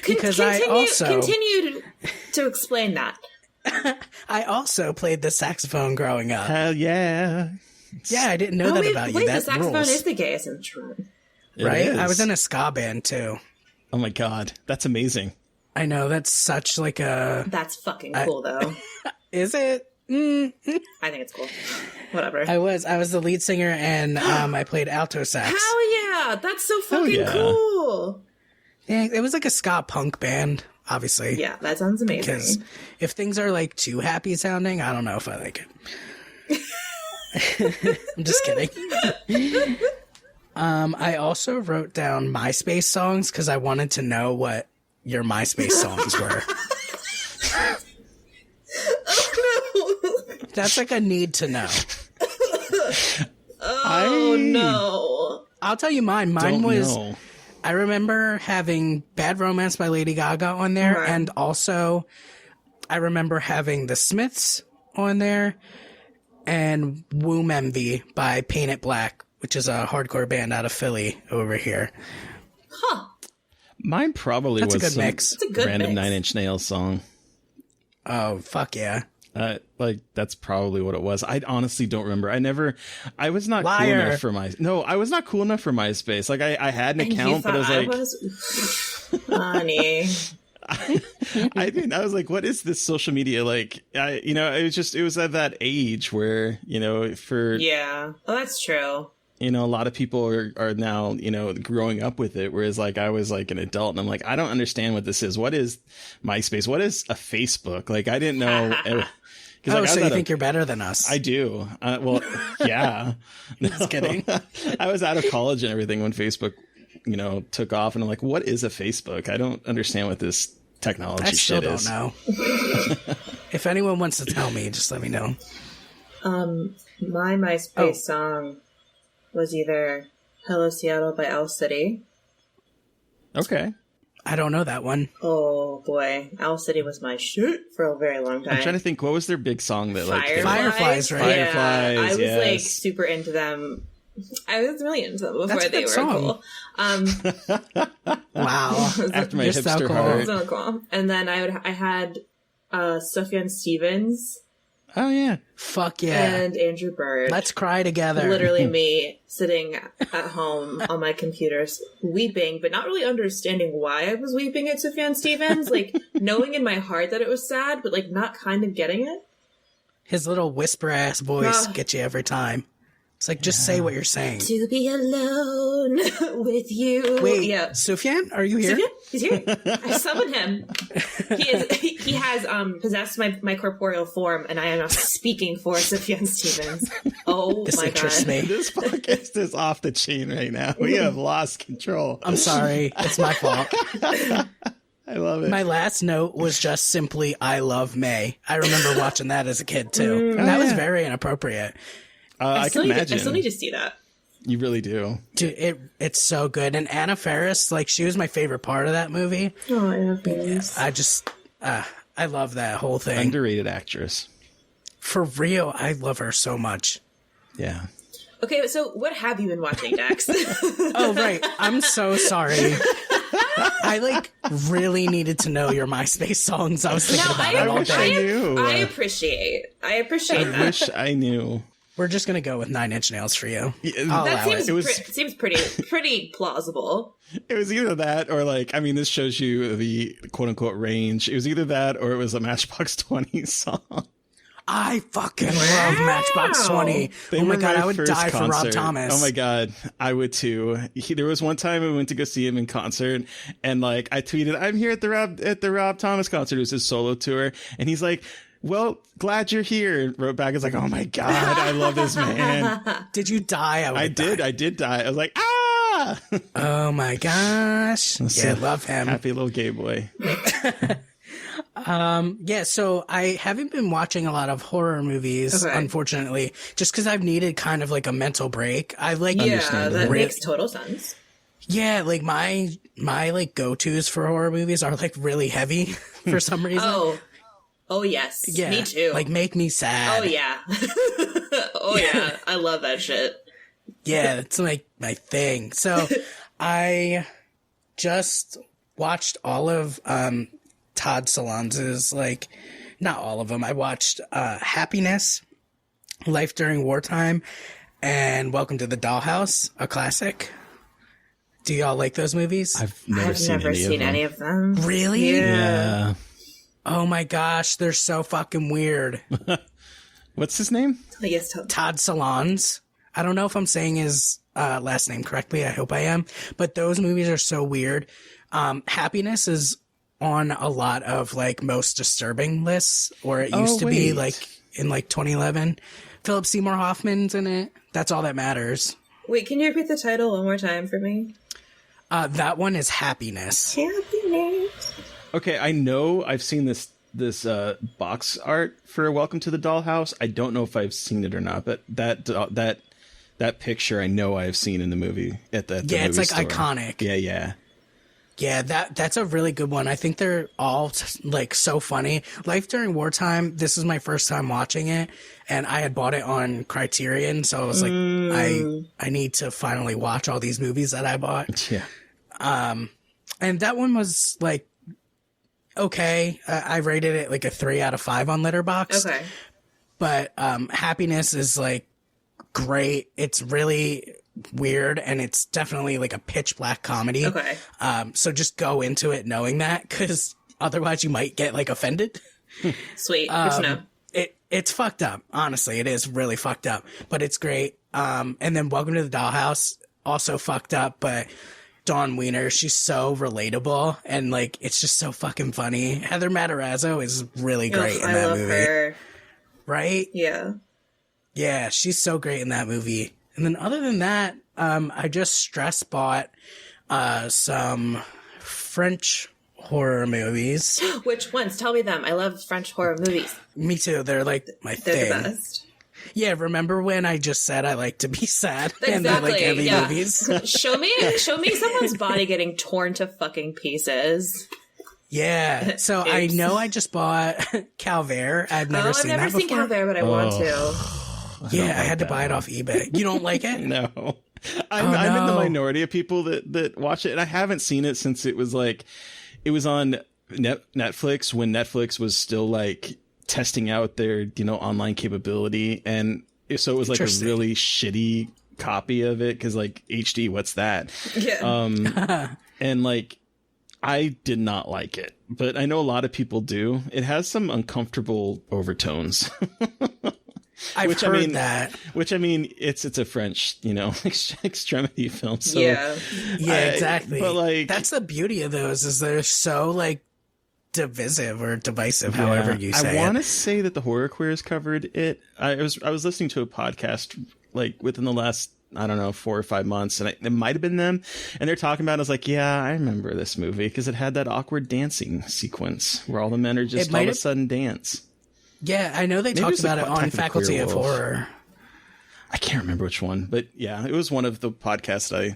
Because I also continue to explain that. I also played the saxophone growing up. Hell yeah. Yeah, I didn't know that about you. Wait, That the saxophone rules, is the gayest instrument. It right? is. I was in a ska band too. Oh my God. That's amazing. I know, that's such like a... That's fucking cool, though. Is it? I think it's cool. Whatever. I was the lead singer, and I played alto sax. Hell yeah! That's so fucking yeah. cool. Yeah, it was like a ska punk band, obviously. Yeah, that sounds amazing. Because if things are like too happy sounding, I don't know if I like it. I'm just kidding. I also wrote down MySpace songs because I wanted to know what your MySpace songs were. That's like a need to know. Oh no! I'll tell you mine. Mine Don't was. know. I remember having Bad Romance by Lady Gaga on there, Right. and also I remember having The Smiths on there, and Womb Envy by Paint It Black, which is a hardcore band out of Philly over here. Huh? Mine probably That's a was good some mix. It's a good random mix. 9 Inch Nails song. Oh, fuck yeah. Like that's probably what it was. I honestly don't remember. I was not cool Liar. enough for I was not cool enough for MySpace. Like I had an And you account, but thought I was like, honey. I was like, what is this social media? Like, it was at that age where, for, Yeah. Oh, that's true. a lot of people are now, growing up with it. Whereas like, I was like an adult and I'm like, I don't understand what this is. What is MySpace? What is a Facebook? Like, I didn't know. Oh, so you think you're better than us? I do. Well, yeah. Just kidding. I was out of college and everything when Facebook, took off, and I'm like, what is a Facebook? I don't understand what this technology I still shit don't is. know. If anyone wants to tell me, just let me know. My MySpace song was either Hello Seattle by Owl City. Okay. I don't know that one. Oh boy, Owl City was my shit for a very long time. I'm trying to think, what was their big song that like Fireflies, right? Yeah, Fireflies, I was yes. like super into them. I was really into them before That's a they good were song. cool. Wow. After my You're so hipster cool. heart. So cool. And then I had Sufjan Stevens Oh yeah. Fuck yeah. and Andrew Bird. Let's cry together. Literally me sitting at home on my computer weeping, but not really understanding why I was weeping at Sufjan Stevens. Like, knowing in my heart that it was sad, but like not kind of getting it. His little whisper ass voice Ah. gets you every time. It's like, just say what you're saying. To be alone with you. Wait, Yeah. Sufjan, are you here? Sufjan? He's here. I summoned him. He has possessed my corporeal form, and I am now speaking for Sufjan Stevens. Oh This my interests god. me. This podcast is off the chain right now. We have lost control. I'm sorry. It's my fault. I love it. My last note was just simply, I love May. I remember watching that as a kid, too. That was very inappropriate. I can I imagine. still need to see that. You really do. Dude, it's so good. And Anna Faris, like, she was my favorite part of that movie. Oh, Anna Faris. I just, I love that whole thing. Underrated actress. For real, I love her so much. Yeah. Okay, so what have you been watching, Dax? Oh, right. I'm so sorry. I, like, really needed to know your MySpace songs. I was thinking about it all day. I appreciate I that. wish I knew. We're just going to go with 9 Inch Nails for you. That seems pretty plausible. It was either that or, like, I mean, this shows you the quote-unquote range. It was either that or it was a Matchbox 20 song. I fucking love Matchbox 20. Oh my God, I would die for Rob Thomas. Oh my God, I would too. There was one time we went to go see him in concert, and like I tweeted, "I'm here at the Rob Thomas concert." It was his solo tour, and he's like, "Well, glad you're here." Wrote back, "Is like, oh my God, I love this man." Did you die? I did die. I was like, ah. Oh my gosh. Yeah, love him. Happy little gay boy. Yeah, so I haven't been watching a lot of horror movies, unfortunately, just because I've needed kind of like a mental break. I like that makes total sense. Yeah, like my like go-tos for horror movies are like really heavy for some reason. Oh yes, yeah, me too. Like make me sad. Oh yeah, yeah, I love that shit. Yeah, it's like my thing. So I just watched all of Todd Solondz's, like, not all of them. I watched Happiness, Life During Wartime, and Welcome to the Dollhouse, a classic. Do y'all like those movies? I've never seen any of them. Really? Yeah. Oh my gosh, they're so fucking weird. What's his name? Todd Solondz. I don't know if I'm saying his last name correctly. I hope I am. But those movies are so weird. Happiness is on a lot of like most disturbing lists, or it used to be, like in like 2011. Philip Seymour Hoffman's in it. That's all that matters. Wait, can you repeat the title one more time for me? That one is Happiness. Happiness. Okay, I know I've seen this box art for Welcome to the Dollhouse. I don't know if I've seen it or not, but that picture I know I've seen in the movie at the yeah, movie it's like store. iconic. Yeah. Yeah, that's a really good one. I think they're all like so funny. Life During Wartime, this is my first time watching it, and I had bought it on Criterion, so I was like, I need to finally watch all these movies that I bought. Yeah. And that one was like, okay. I rated it like a 3 out of 5 on Letterboxd. Okay. But Happiness is like great. It's really weird, and it's definitely like a pitch black comedy. Okay. So just go into it knowing that, because otherwise you might get like offended. Sweet. Good to know. It's fucked up. Honestly, it is really fucked up, but it's great. And then Welcome to the Dollhouse, also fucked up, but Dawn Wiener, she's so relatable, and like it's just so fucking funny. Heather Matarazzo is really great in that movie. Her. Right? Yeah. Yeah, she's so great in that movie. And then other than that, I just stress bought some French horror movies. Which ones? Tell me them. I love French horror movies. Me too. They're like my thing. They're the best. Yeah, remember when I just said I like to be sad? Exactly. And I like heavy movies? Show me someone's body getting torn to fucking pieces. Yeah. So I know I just bought Calvaire. I've never seen that before. I've never seen Calvaire, but I want to. Yeah, I had to buy it off eBay. You don't like it? No. I'm in the minority of people that watch it, and I haven't seen it since it was on Netflix, when Netflix was still like testing out their, online capability. And so it was like a really shitty copy of it, because like HD, what's that? Yeah. And like, I did not like it, but I know a lot of people do. It has some uncomfortable overtones. I've heard that. Which, I mean, it's a French, extremity film. So, yeah, exactly. But like, that's the beauty of those, is they're so like divisive or divisive, however you say it. I want to say that the Horror Queers covered it. I was listening to a podcast like within the last, I don't know, 4 or 5 months, and it might have been them, and they're talking about it. I was like, yeah, I remember this movie, because it had that awkward dancing sequence where all the men are just all of a sudden dance. Yeah, I know they talked about it on Faculty of Horror. I can't remember which one, but yeah, it was one of the podcasts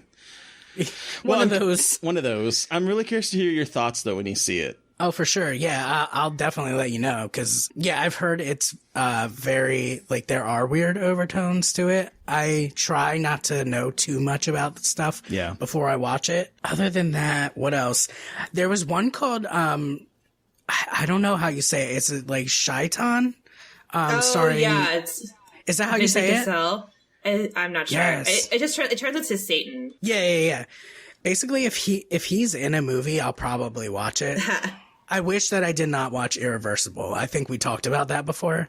One of those. One of those. I'm really curious to hear your thoughts though when you see it. Oh, for sure. Yeah, I'll definitely let you know. Because, yeah, I've heard it's very, like, there are weird overtones to it. I try not to know too much about the stuff before I watch it. Other than that, what else? There was one called, I don't know how you say it. Is it like Shaitan? Sorry. Yeah. Is that how you say it? I'm not sure. Yes. It translates to Satan. Yeah. Basically, if he's in a movie, I'll probably watch it. I wish that I did not watch Irreversible. I think we talked about that before.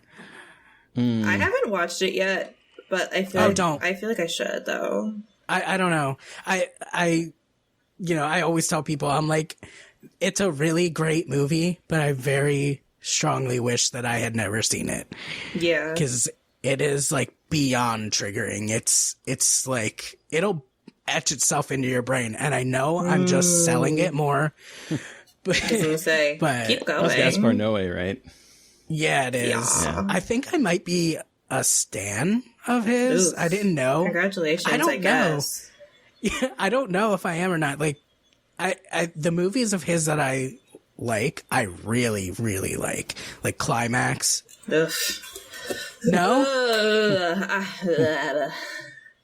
I haven't watched it yet, but I feel I feel like I should though. I don't know. I always tell people, I'm like, it's a really great movie, but I very strongly wish that I had never seen it. Yeah. Because it is like beyond triggering. It's like, it'll etch itself into your brain. And I know I'm just selling it more. I was gonna say, but keep going. That's Gaspar Noé, right? Yeah, it is. Yeah. I think I might be a stan of his. I didn't know. Congratulations, I don't know. Guess. Yeah, I don't know if I am or not. Like, I the movies of his that I like, I really, really like Climax. Ugh. No?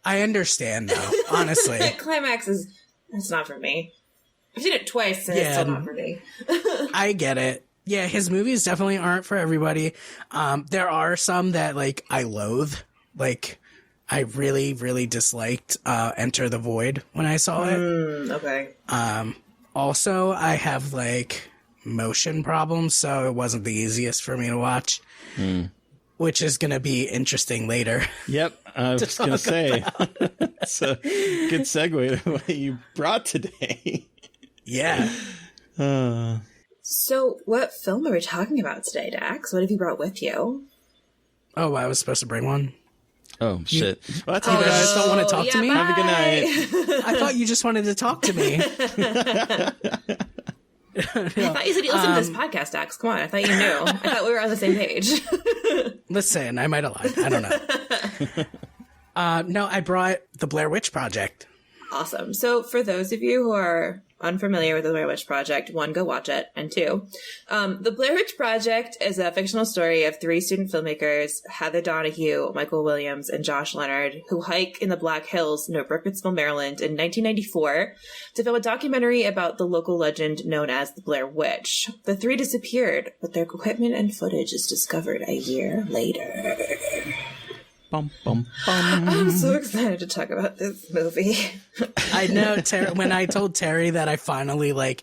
I understand, though, honestly. Climax it's not for me. I've seen it twice, and it's still not for me. I get it. Yeah, his movies definitely aren't for everybody. There are some that, like, I loathe. Like, I really, really disliked Enter the Void when I saw it. Okay. Also, I have, like, motion problems, so it wasn't the easiest for me to watch. Which is going to be interesting later. Yep, I was going to say. It's a good segue to what you brought today. Yeah. So, what film are we talking about today, Dax? What have you brought with you? Oh, I was supposed to bring one. Oh, shit. Well, that's you guys don't want to talk to me? Bye. Have a good night. I thought you just wanted to talk to me. I thought you said you listened to this podcast, Dax. Come on, I thought you knew. I thought we were on the same page. Listen, I might have lied. I don't know. No, I brought The Blair Witch Project. Awesome. So for those of you who are unfamiliar with the Blair Witch Project, one, go watch it, and two, the Blair Witch Project is a fictional story of three student filmmakers, Heather Donahue, Michael Williams, and Josh Leonard, who hike in the Black Hills near Burkittsville, Maryland in 1994 to film a documentary about the local legend known as the Blair Witch. The three disappeared, but their equipment and footage is discovered a year later. Bum, bum, bum. I'm so excited to talk about this movie. I know, when I told Terry that I finally, like,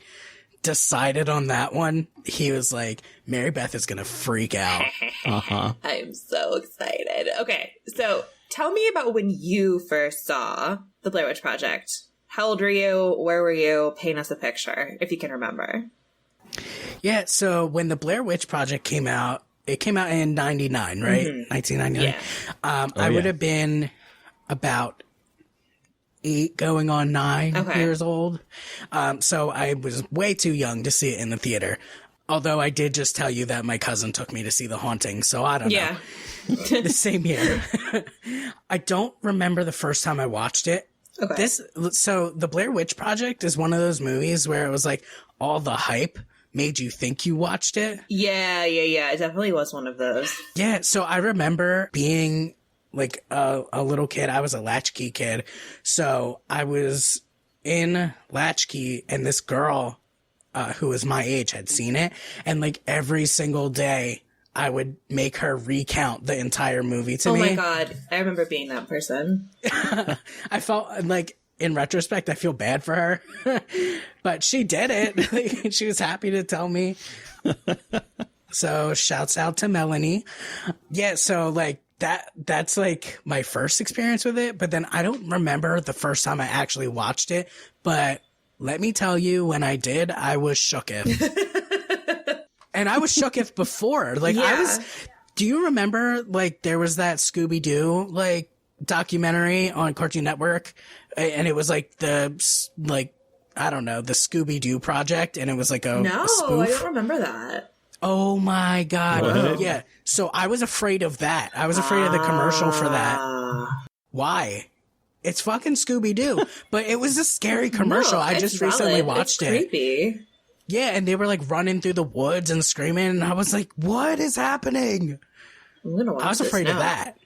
decided on that one, he was like, Mary Beth is gonna freak out. I'm so excited. Okay, so tell me about when you first saw the Blair Witch Project. How old were you? Where were you? Paint us a picture, if you can remember. Yeah, so when the Blair Witch Project came out, it came out in 99, right? 1999. Yeah. I would have been about 8 going on 9 years old. So I was way too young to see it in the theater. Although I did just tell you that my cousin took me to see The Haunting, so I don't know. The same year. I don't remember the first time I watched it. Okay. So the Blair Witch Project is one of those movies where it was like all the hype made you think you watched it. Yeah. It definitely was one of those. Yeah, so I remember being like a little kid. I was a latchkey kid. So I was in latchkey and this girl who was my age had seen it. And like every single day I would make her recount the entire movie to me. Oh my God. I remember being that person. I felt like, in retrospect, I feel bad for her, but she did it. She was happy to tell me. So shouts out to Melanie. Yeah. So like that's like my first experience with it, but then I don't remember the first time I actually watched it, but let me tell you, when I did, I was shooketh. And I was shooketh before. Like do you remember like there was that Scooby-Doo like documentary on Cartoon Network, and it was like the Scooby-Doo project, and it was like a spoof. I don't remember that. Oh my God. What? Yeah. So I was afraid of that. I was afraid of the commercial for that. Why? It's fucking Scooby-Doo. But it was a scary commercial. No, I it's just valid. recently watched It's it. creepy. Yeah, and they were like running through the woods and screaming, and I was like, what is happening? I'm gonna watch I was this afraid of now. that.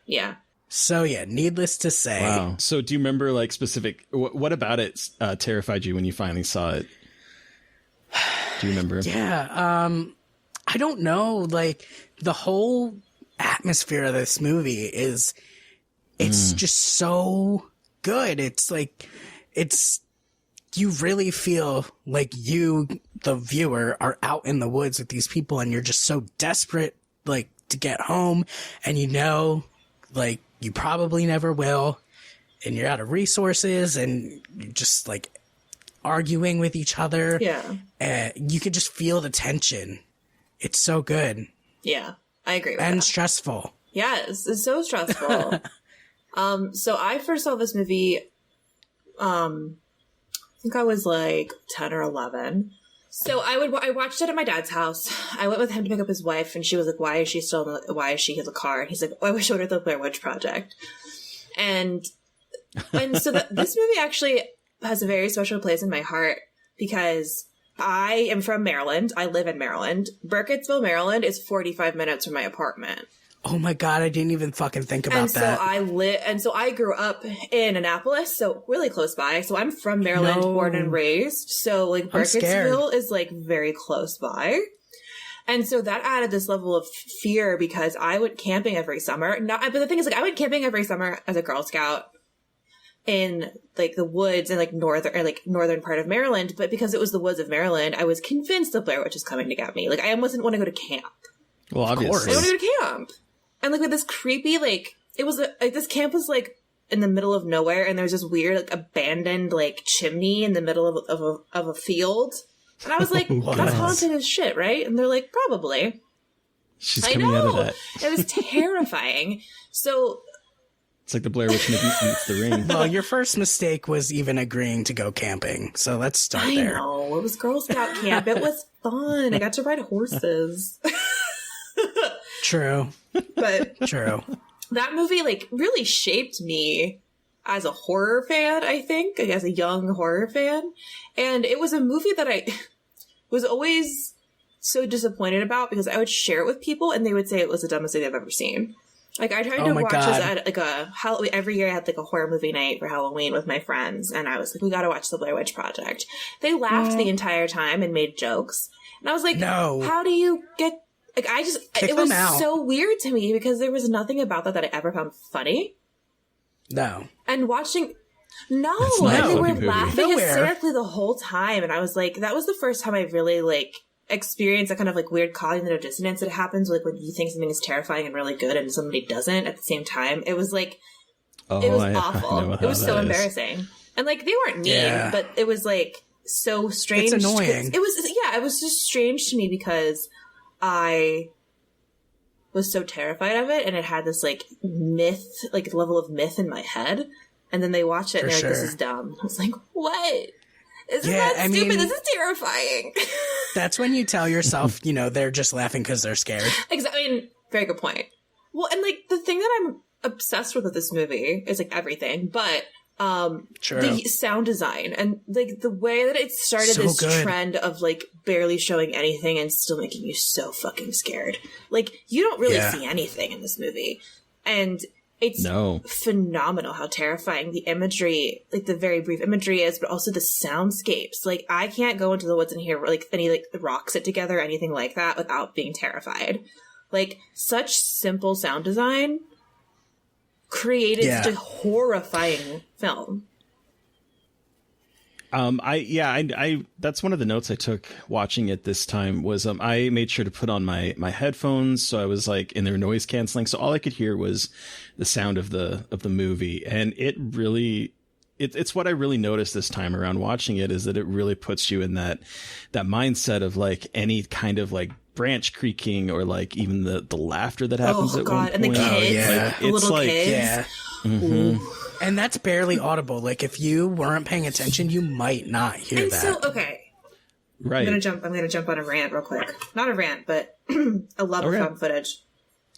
Yeah. So yeah, needless to say. Wow. So do you remember like specific, what about it terrified you when you finally saw it? Do you remember? Yeah, I don't know. Like, the whole atmosphere of this movie it's just so good. It's like, you really feel like you, the viewer, are out in the woods with these people and you're just so desperate, like, to get home, and you know, like, you probably never will, and you're out of resources, and you're just, like, arguing with each other. Yeah. You can just feel the tension. It's so good. Yeah. I agree with And that. stressful. Yes, it's so stressful. So I first saw this movie, I think I was like 10 or 11. So I watched it at my dad's house. I went with him to pick up his wife, and she was like, why is she in the car? And he's like, oh, I wish I would have the Blair Witch Project. And so this movie actually has a very special place in my heart because I am from Maryland. I live in Maryland. Burkittsville, Maryland is 45 minutes from my apartment. Oh my God, I didn't even fucking think about that. So I grew up in Annapolis, so really close by. So I'm from Maryland, born and raised. So like Burkittsville is like very close by. And so that added this level of fear because I went camping every summer. But the thing is, like, I went camping every summer as a Girl Scout in like the woods in like northern part of Maryland. But because it was the woods of Maryland, I was convinced the Blair Witch was coming to get me. Like, I almost didn't want to go to camp. Well, obviously. I wanted to go to camp. And like with this creepy, like, it was like this camp was like in the middle of nowhere, and there's this weird like abandoned like chimney in the middle of a field. And I was like, that's haunted as shit, right? And they're like, probably. She's coming out of that. It was terrifying. So it's like the Blair Witch meets the Ring. Well, your first mistake was even agreeing to go camping. So let's start there. I know. It was Girl Scout camp. It was fun. I got to ride horses. True. But True. that movie like really shaped me as a horror fan, I think, like, as a young horror fan. And it was a movie that I was always so disappointed about because I would share it with people and they would say it was the dumbest thing I've ever seen. Like, I tried to watch this at like every year I had like a horror movie night for Halloween with my friends, and I was like, we gotta watch the Blair Witch Project. They laughed the entire time and made jokes. And I was like, no, how do you get, like, it was so weird to me because there was nothing about that I ever found funny. No. And watching, and they were laughing hysterically the whole time. And I was like, that was the first time I really like experienced that kind of like weird cognitive dissonance that happens like when you think something is terrifying and really good and somebody doesn't at the same time. It was like, it was awful. It was so embarrassing. And like, they weren't mean, but it was like so strange. It's annoying. It was just strange to me because I was so terrified of it, and it had this like myth, like level of myth in my head. And then they watch it and they're like, this is dumb. I was like, what? This is not stupid. This is terrifying. That's when you tell yourself, you know, they're just laughing because they're scared. Exactly. I mean, very good point. Well, and like the thing that I'm obsessed with this movie is like everything, but the sound design and like the way that it started this trend of like barely showing anything and still making you so fucking scared. Like, you don't really see anything in this movie, and it's phenomenal how terrifying the imagery, like the very brief imagery is, but also the soundscapes. Like, I can't go into the woods and hear like any like rocks hit together or anything like that without being terrified. Like, such simple sound design created such a horrifying film. I that's one of the notes I took watching it this time was I made sure to put on my headphones, so I was like in their noise canceling, so all I could hear was the sound of the movie, and it really it's what I really noticed this time around watching it, is that it really puts you in that mindset of like any kind of like branch creaking or like even the laughter that happens at one point. And the kids, the little kids. Yeah. Mm-hmm. And that's barely audible. Like, if you weren't paying attention, you might not hear that. So, okay. Right. I'm gonna jump on a rant real quick. Not a rant, but a love of found footage.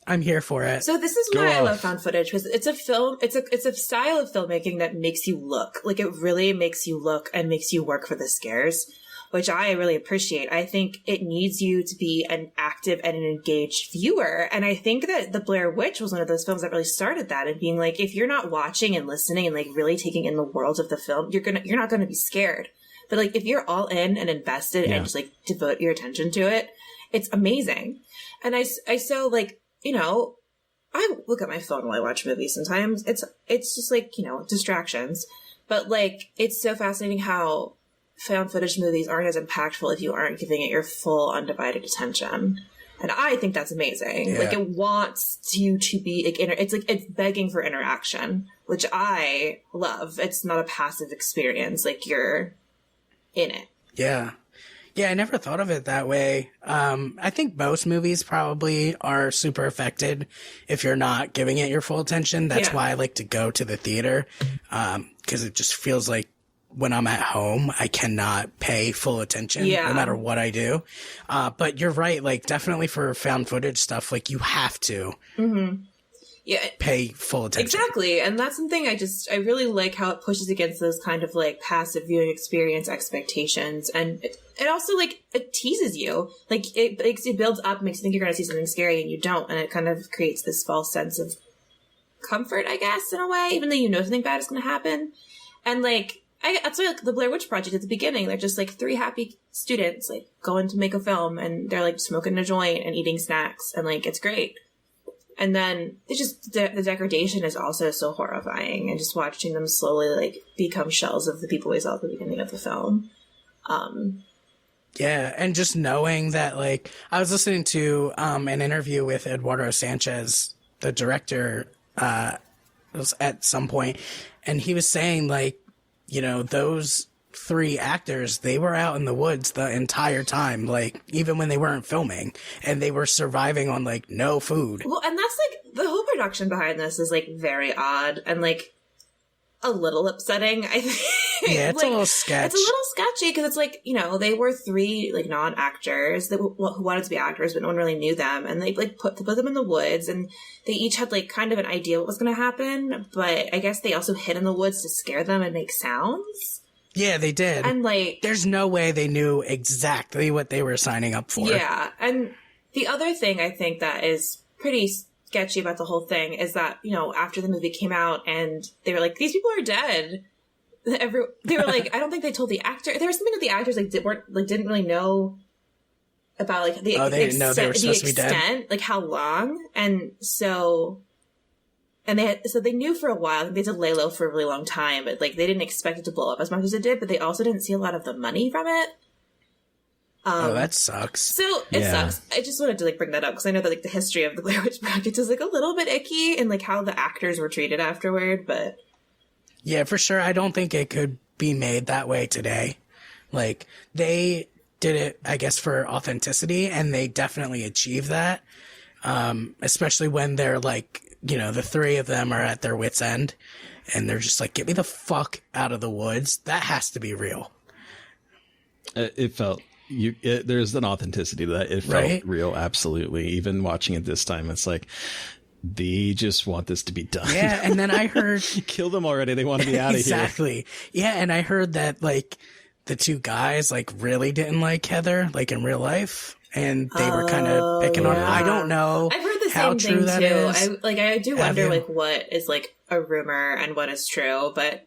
I'm here for it. So this is why I love found footage, because it's a film, it's a style of filmmaking that makes you look. Like, it really makes you look and makes you work for the scares, which I really appreciate. I think it needs you to be an active and an engaged viewer. And I think that The Blair Witch was one of those films that really started that, and being like, if you're not watching and listening and like really taking in the world of the film, you're not gonna be scared. But like, if you're all in and invested and just like devote your attention to it, it's amazing. And I so like, you know, I look at my phone while I watch movies sometimes. It's just like, you know, distractions. But like, it's so fascinating how found footage movies aren't as impactful if you aren't giving it your full undivided attention. And I think that's amazing. Yeah. Like, it wants you to be like, it's begging for interaction, which I love. It's not a passive experience. Like, you're in it. Yeah. Yeah, I never thought of it that way. I think most movies probably are super affected if you're not giving it your full attention. That's why I like to go to the theater, because it just feels like when I'm at home, I cannot pay full attention no matter what I do. But you're right, like, definitely for found footage stuff, like, you have to pay full attention. Exactly. And that's something I really like, how it pushes against those kind of like passive viewing experience expectations. And it also like, it teases you. Like, it builds up, makes you think you're going to see something scary and you don't. And it kind of creates this false sense of comfort, I guess, in a way, even though you know something bad is going to happen. And like, that's why like the Blair Witch Project at the beginning, they're just like 3 happy students like going to make a film, and they're like smoking a joint and eating snacks, and like, it's great. And then it's just the degradation is also so horrifying, and just watching them slowly like become shells of the people we saw at the beginning of the film. Yeah, and just knowing that, like, I was listening to an interview with Eduardo Sanchez, the director, was at some point, and he was saying, like, you know, those 3 actors, they were out in the woods the entire time, like, even when they weren't filming, and they were surviving on like no food. Well, and that's like, the whole production behind this is like very odd and like a little upsetting, I think. Yeah, it's like, a little sketch. It's a little sketchy, because it's like, you know, they were 3 like non-actors that who wanted to be actors, but no one really knew them, and they like put them in the woods, and they each had like kind of an idea what was going to happen, but I guess they also hid in the woods to scare them and make sounds. Yeah, they did. And like, there's no way they knew exactly what they were signing up for. Yeah, and the other thing I think that is pretty sketchy about the whole thing is that, you know, after the movie came out and they were like, these people are dead. They were like, I don't think they told the actor. There was something that the actors like didn't really know about like the didn't know they were supposed to be dead, like how long, and so. And they knew for a while. They had to lay low for a really long time, but like, they didn't expect it to blow up as much as it did, but they also didn't see a lot of the money from it. That sucks. So it sucks. I just wanted to like bring that up, because I know that like the history of the Blair Witch Project is like a little bit icky, and like how the actors were treated afterward, but. Yeah, for sure. I don't think it could be made that way today. Like, they did it, I guess, for authenticity, and they definitely achieved that. Especially when they're like, you know, the 3 of them are at their wits' end, and they're just like, get me the fuck out of the woods. That has to be real. It felt there's an authenticity to that. It felt real. Absolutely. Even watching it this time, it's like, they just want this to be done. Yeah. And then I heard, kill them already. They want to be out of exactly. here. Yeah. And I heard that like the 2 guys like really didn't like Heather, like in real life. And they were kind of picking on her. I don't know. I've heard the how same true thing that too. is. I do wonder like what is like a rumor and what is true, but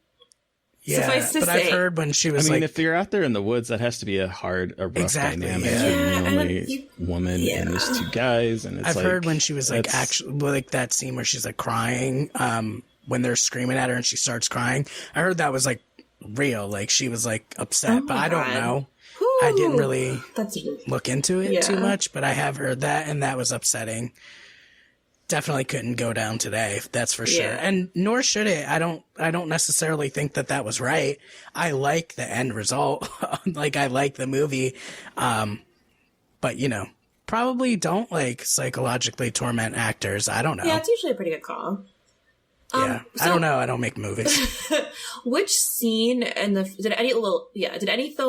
yeah, suffice to but say, I've heard when she was if you're out there in the woods, that has to be a rough dynamic. Yeah. You're the only woman and there's 2 guys, and it's I've like, heard when she was like actually like that scene where she's like crying, when they're screaming at her and she starts crying. I heard that was like real, like she was like upset, but I don't know. I didn't really look into it too much, but I have heard that, and that was upsetting. Definitely couldn't go down today, that's for sure. And nor should it. I don't necessarily think that was right. I like the end result. Like, I like the movie. But, you know, probably don't like psychologically torment actors. I don't know. Yeah, it's usually a pretty good call. Yeah, I don't know. I don't make movies. Which scene did any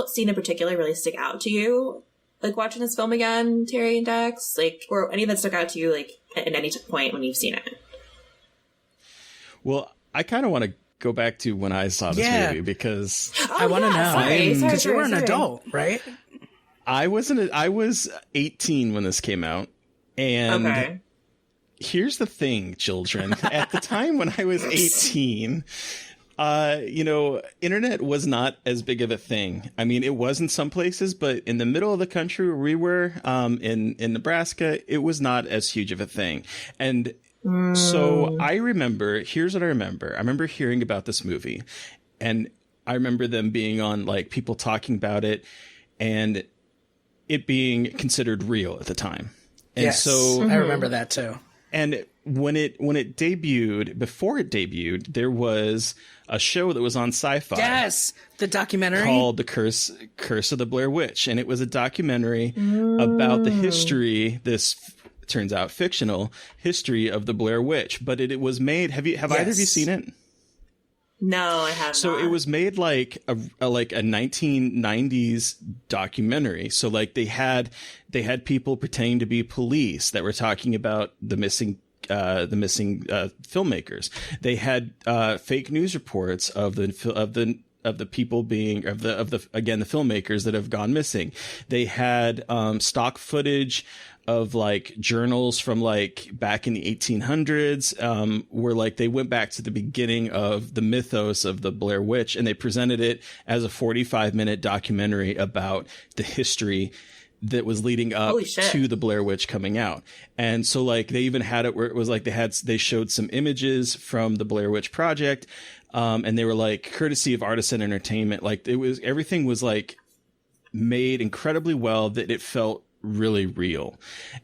scene in particular really stick out to you? Like, watching this film again, Terry and Dax? Like, or any that stuck out to you, like, at any point when you've seen it. Well, I kind of want to go back to when I saw this movie because I want to know because you were an adult, right? I was 18 when this came out, and here's the thing, children. At the time when I was 18, internet was not as big of a thing. I mean, it was in some places, but in the middle of the country where we were, in Nebraska, it was not as huge of a thing. And so I remember, here's what I remember. I remember hearing about this movie, and I remember them being on, like, people talking about it and it being considered real at the time. And so I remember that too. And when it debuted, before it debuted, there was a show that was on Sci-Fi. Yes, the documentary called The Curse of the Blair Witch, and it was a documentary about the history. This turns out fictional history of the Blair Witch, but it was made. Have either of you seen it? No, I haven't. So it was made like a 1990s documentary. So like they had people pretending to be police that were talking about the missing filmmakers. They had fake news reports of the people being of the filmmakers that have gone missing. They had stock footage of like journals from like back in the 1800s, where like they went back to the beginning of the mythos of the Blair Witch, and they presented it as a 45-minute documentary about the history that was leading up to the Blair Witch coming out. And so like they even had it where it was like they showed some images from the Blair Witch Project, and they were like courtesy of Artisan Entertainment. Like everything was like made incredibly well that it felt really real.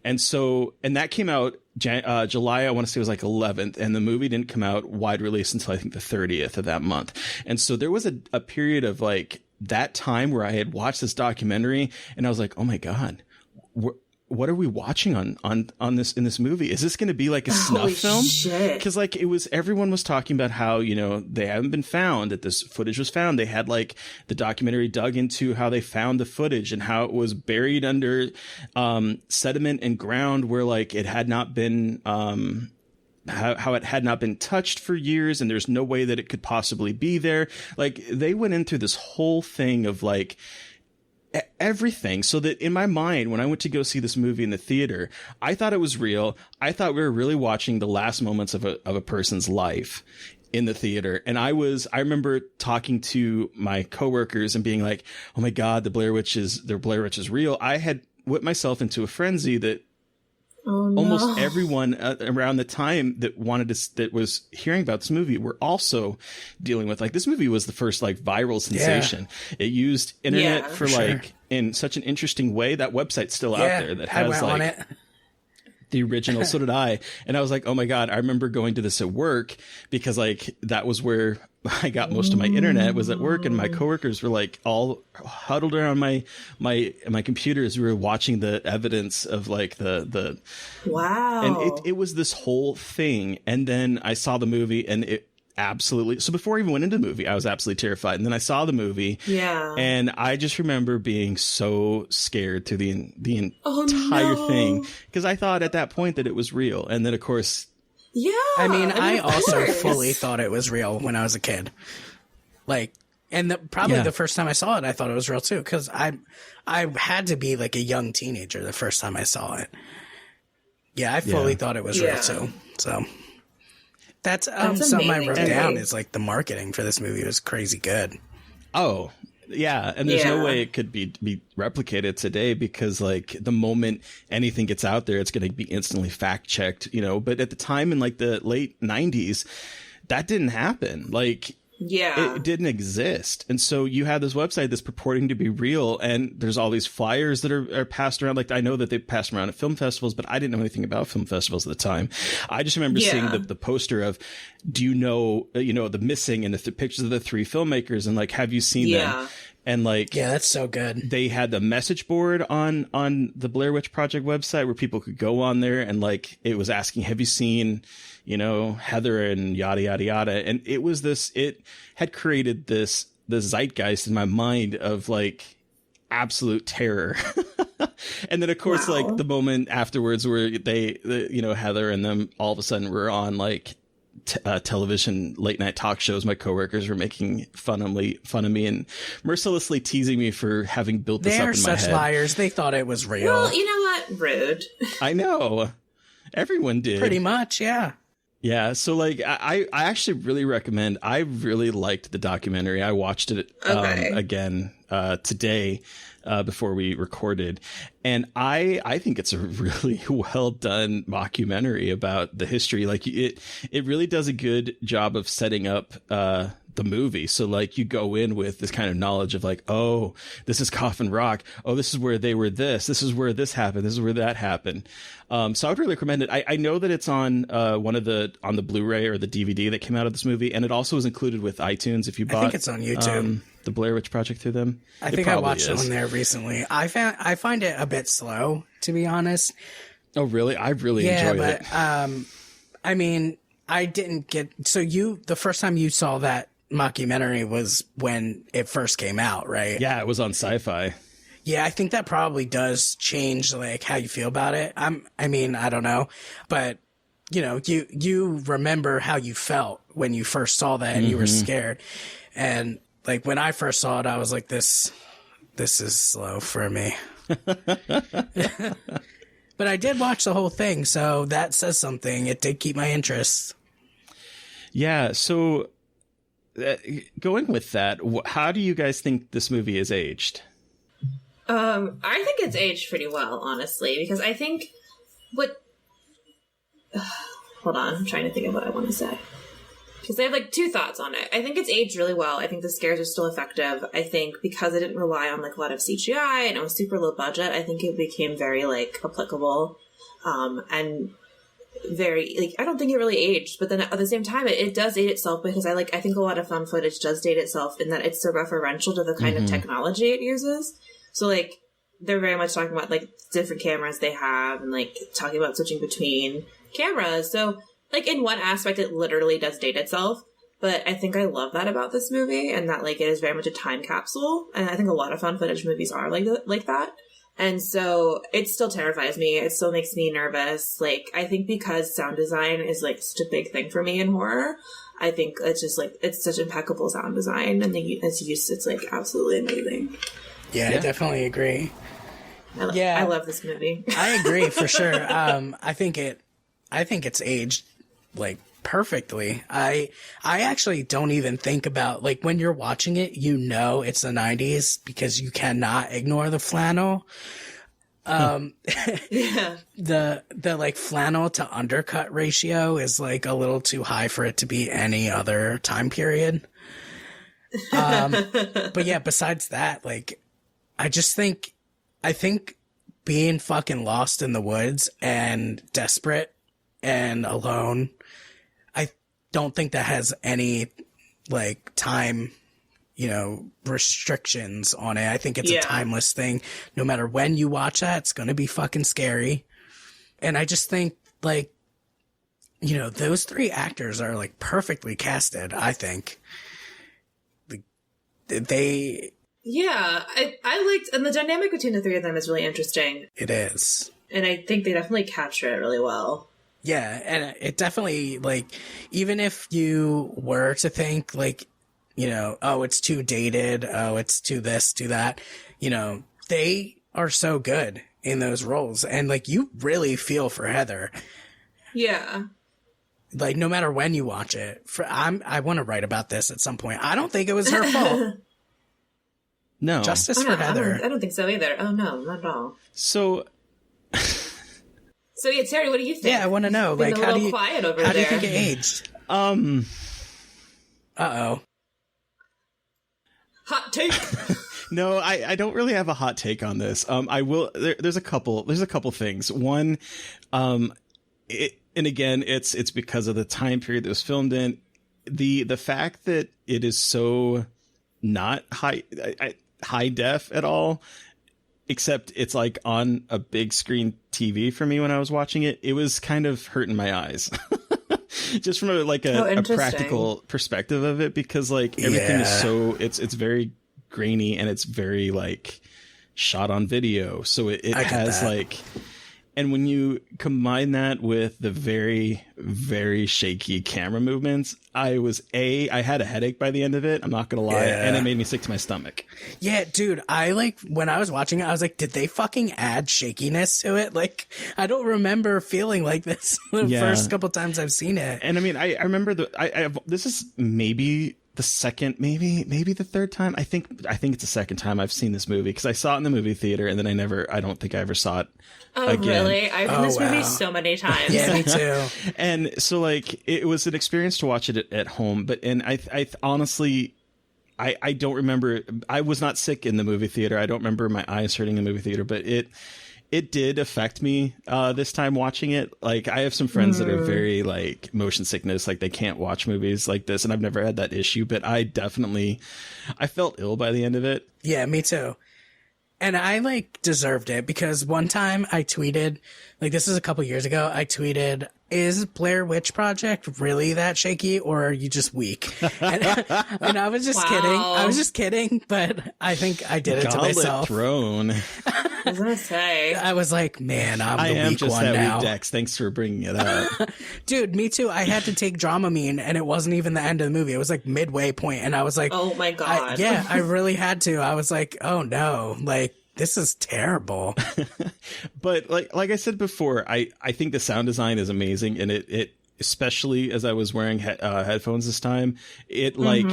And that came out July, I want to say it was like 11th, and the movie didn't come out wide release until I think the 30th of that month. And so there was a period of like that time where I had watched this documentary and I was like, oh my God, what are we watching on this in this movie? Is this going to be like a snuff film? Because like everyone was talking about how, they haven't been found, that this footage was found. They had like the documentary dug into how they found the footage and how it was buried under sediment and ground where like it had not been how it had not been touched for years, and there's no way that it could possibly be there. Like they went into this whole thing of like everything, so that in my mind, when I went to go see this movie in the theater, I thought it was real. I thought we were really watching the last moments of a person's life in the theater. And I remember talking to my coworkers and being like, oh my God, the Blair Witch is real. I had whipped myself into a frenzy that almost everyone around the time that was hearing about this movie were also dealing with. Like, this movie was the first like viral sensation. It used internet for like in such an interesting way. That website's still out there that has like on it. The original. So did I. And I was like, oh my God, I remember going to this at work because like that was where I got most of my internet, was at work, and my coworkers were like all huddled around my computer as we were watching the evidence of like the wow. And it was this whole thing. And then I saw the movie, and it absolutely, so before I even went into the movie, I was absolutely terrified. And then I saw the movie, and I just remember being so scared through the entire thing, because I thought at that point that it was real. And then of course, I mean, I also fully thought it was real when I was a kid. Like, and probably the first time I saw it, I thought it was real too, because I had to be like a young teenager the first time I saw it. Yeah, I fully thought it was real too. So that's something I wrote down, is like the marketing for this movie was crazy good. Oh, yeah. And there's no way it could be replicated today, because like the moment anything gets out there, it's going to be instantly fact checked, but at the time in like the late 90s, that didn't happen. Like, it didn't exist. And so you have this website that's purporting to be real, and there's all these flyers that are passed around. Like, I know that they passed around at film festivals, but I didn't know anything about film festivals at the time. I just remember seeing the poster of, do you know, the missing, and the pictures of the three filmmakers, and like, have you seen them? And like, that's so good. They had the message board on the Blair Witch Project website where people could go on there, and like, it was asking, have you seen, Heather and yada, yada, yada. And it had created this zeitgeist in my mind of like absolute terror. And then of course, Wow. like the moment afterwards where Heather and them all of a sudden were on like television late night talk shows. My coworkers were making fun of me and mercilessly teasing me for having built this They're up in my head. such liars. They thought it was real. Well, you know what? Rude. I know. Everyone did. Pretty much, yeah. Yeah, so like I actually really recommend. I really liked the documentary. I watched it again today before we recorded, and I think it's a really well done mockumentary about the history. Like it really does a good job of setting up the movie. So like you go in with this kind of knowledge of like, oh, this is Coffin Rock. Oh, this is where they were this is where this happened. This is where that happened. So I would really recommend it. I know that it's on on the Blu-ray or the DVD that came out of this movie. And it also was included with iTunes if you bought I think it's on YouTube. The Blair Witch Project through them. I think I watched it on there recently. I find it a bit slow, to be honest. Oh, really? I really enjoyed it. I mean, I didn't get... So the first time you saw that mockumentary was when it first came out, right? Yeah, it was on Sci-Fi. Yeah, I think that probably does change like how you feel about it. I mean, I don't know, but you know, you remember how you felt when you first saw that and you were scared. And like when I first saw it, I was like, this is slow for me. But I did watch the whole thing, so that says something. It did keep my interest. Yeah, so going with that, how do you guys think this movie is aged? I think it's aged pretty well, honestly, because I think hold on, I'm trying to think of what I want to say. Because I have like two thoughts on it. I think it's aged really well. I think the scares are still effective. I think because it didn't rely on like a lot of CGI and it was super low budget, I think it became very like applicable, and very like I don't think it really aged. But then at the same time, it does date itself because I think a lot of found footage does date itself in that it's so referential to the kind of technology it uses. So like they're very much talking about like different cameras they have and like talking about switching between cameras. So like in one aspect, it literally does date itself. But I think I love that about this movie and that like it is very much a time capsule. And I think a lot of found footage movies are like that. And so it still terrifies me. It still makes me nervous. Like I think because sound design is like such a big thing for me in horror, I think it's just like it's such impeccable sound design and it's used. It's like absolutely amazing. Yeah, I definitely agree. I love this movie. I agree for sure. I think it's aged like perfectly. I actually don't even think about like when you're watching it, you know it's the 90s because you cannot ignore the flannel. Yeah. The like flannel to undercut ratio is like a little too high for it to be any other time period. But yeah, besides that, like I think being fucking lost in the woods and desperate and alone, I don't think that has any like time, restrictions on it. I think it's a timeless thing. No matter when you watch that, it's going to be fucking scary. And I just think like, those three actors are like perfectly casted, I think. Yeah, I liked, and the dynamic between the three of them is really interesting. It is. And I think they definitely capture it really well. Yeah, and it definitely, like, even if you were to think, like, oh, it's too dated, oh, it's too this, too that, they are so good in those roles. And, like, you really feel for Heather. Yeah. Like, no matter when you watch it. I want to write about this at some point. I don't think it was her fault. No. Justice for Heather. I don't think so either. Oh, no, not at all. So yeah, Terry, what do you think? Yeah, I want to know. It's been like, a little quiet over how there. do you think it aged? Uh-oh. Hot take. No, I don't really have a hot take on this. I will. There's a couple things. One, and again, it's because of the time period that was filmed in. The fact that it is so not high def at all, except it's like on a big screen TV for me when I was watching it. It was kind of hurting my eyes. Just from a practical perspective of it, because like everything is so it's very grainy and it's very like shot on video. So it I get has that. like, and when you combine that with the very, very shaky camera movements, I had a headache by the end of it. I'm not going to lie. Yeah. And it made me sick to my stomach. Yeah, dude, when I was watching it, I was like, did they fucking add shakiness to it? Like, I don't remember feeling like this the first couple times I've seen it. And I mean, I remember this is maybe the second, maybe the third time. I think it's the second time I've seen this movie, because I saw it in the movie theater and then I don't think I ever saw it again. Really? I've seen this movie so many times. Yeah, me too. And so like it was an experience to watch it at home, but I honestly I don't remember. I was not sick in the movie theater. I don't remember my eyes hurting in the movie theater, but it did affect me this time watching it. Like, I have some friends that are very like motion sickness, like they can't watch movies like this, and I've never had that issue, but I felt ill by the end of it. Yeah, me too. And I like deserved it, because one time I tweeted, like, this is a couple years ago, I tweeted, is Blair Witch Project really that shaky, or are you just weak? And I was just kidding. I was just kidding, but I think I did it to myself. Thrown. I was gonna say. I was like, man, I'm the am weak just one that now. weak, Dex. Thanks for bringing it up. Dude, me too. I had to take Dramamine, and it wasn't even the end of the movie. It was like midway point, and I was like, oh my God. I really had to. I was like, oh no, like, this is terrible. But like I said before, I think the sound design is amazing, and it especially as I was wearing headphones this time, it like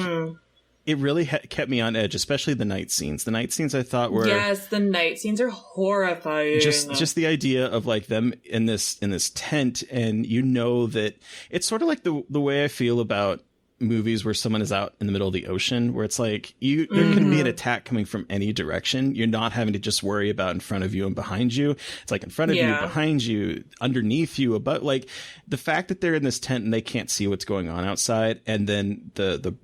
it really kept me on edge, especially the night scenes. The night scenes I thought were, yes, the night scenes are horrifying. Just the idea of like them in this tent, and you know that it's sort of like the way I feel about movies where someone is out in the middle of the ocean, where it's like there can be an attack coming from any direction. You're not having to just worry about in front of you and behind you. It's like in front of you, behind you, underneath you, about like the fact that they're in this tent and they can't see what's going on outside, and then the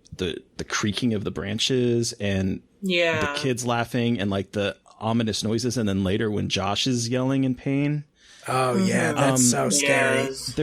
creaking of the branches and the kids laughing and like the ominous noises, and then later when Josh is yelling in pain. Oh yeah, that's so scary. Yes.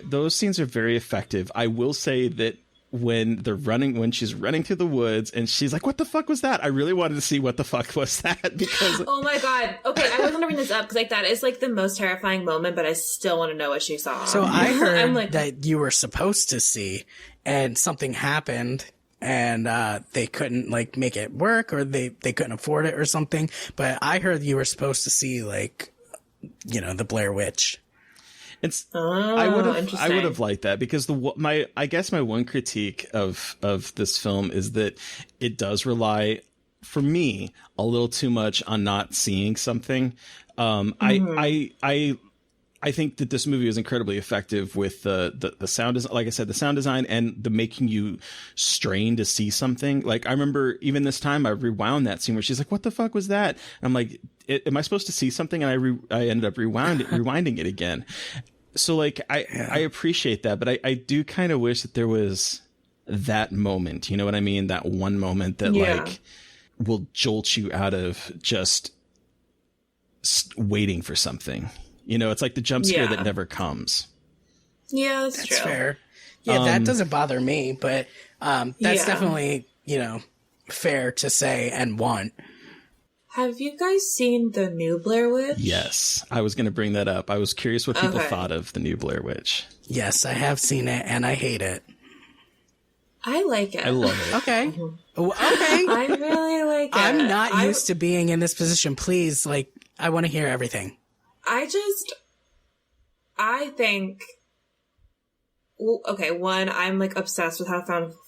Those scenes are very effective. I will say that when she's running through the woods and she's like, what the fuck was that? I really wanted to see what the fuck was that, because oh my God. Okay, I was going to bring this up because like that is like the most terrifying moment, but I still want to know what she saw. So I heard that you were supposed to see, and something happened, and they couldn't like make it work, or they couldn't afford it or something. But I heard you were supposed to see like, the Blair Witch. I would have liked that, because I guess my one critique of this film is that it does rely, for me, a little too much on not seeing something. I think that this movie was incredibly effective with the sound design, like I said, the sound design and the making you strain to see something. Like, I remember even this time I rewound that scene where she's like, what the fuck was that? And I'm like, am I supposed to see something? And I ended up rewinding it again. So like, I appreciate that, but I do kind of wish that there was that moment, you know what I mean? That one moment that like will jolt you out of just waiting for something. It's like the jump scare that never comes. Yeah, that's true. Fair. Yeah, that doesn't bother me, but that's definitely, fair to say and want. Have you guys seen the new Blair Witch? Yes, I was going to bring that up. I was curious what people thought of the new Blair Witch. Yes, I have seen it, and I hate it. I like it. I love it. Okay. Okay. I really like it. I'm not used to being in this position. Please, I want to hear everything. I think, one, I'm like obsessed with how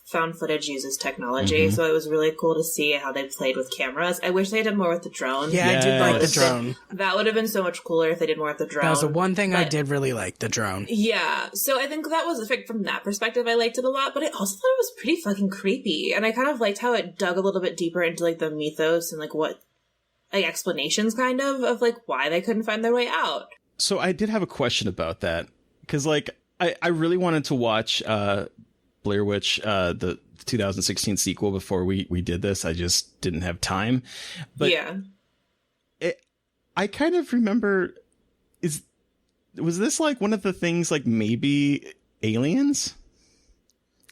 found footage uses technology, so it was really cool to see how they played with cameras. I wish they did more with the drone. Yeah, I did like the drone. That would have been so much cooler if they did more with the drone. That was the one thing I did really like, the drone. Yeah, so I think that was, from that perspective, I liked it a lot, but I also thought it was pretty fucking creepy, and I kind of liked how it dug a little bit deeper into, like, the mythos and, like, what, like, explanations, kind of, like, why they couldn't find their way out. So I did have a question about that, because, like, I really wanted to watch Blair Witch, the 2016 sequel, before we did this. I just didn't have time. But I kind of remember, was this like one of the things, like maybe aliens?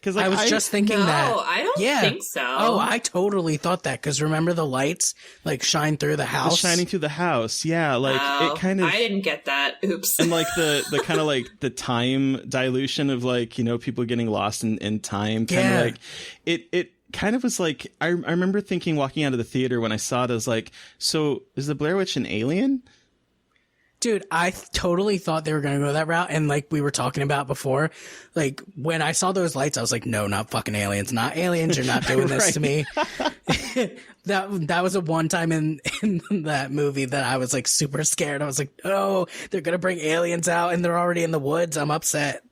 Because I was just thinking that. No, I don't think so. Oh, I totally thought that because remember the lights like shine through the house, shining through the house. Yeah, like it kind of. I didn't get that. Oops. And like the kind of like the time dilution of like, you know, people getting lost in time. Kind of like it kind of was like I remember thinking walking out of the theater when I saw it, I was like, so is the Blair Witch an alien? Dude, I totally thought they were going to go that route. And like we were talking about before, like when I saw those lights, I was like, no, not fucking aliens, not aliens. You're not doing this to me. That was a one time in that movie that I was like super scared. I was like, oh, they're going to bring aliens out and they're already in the woods. I'm upset.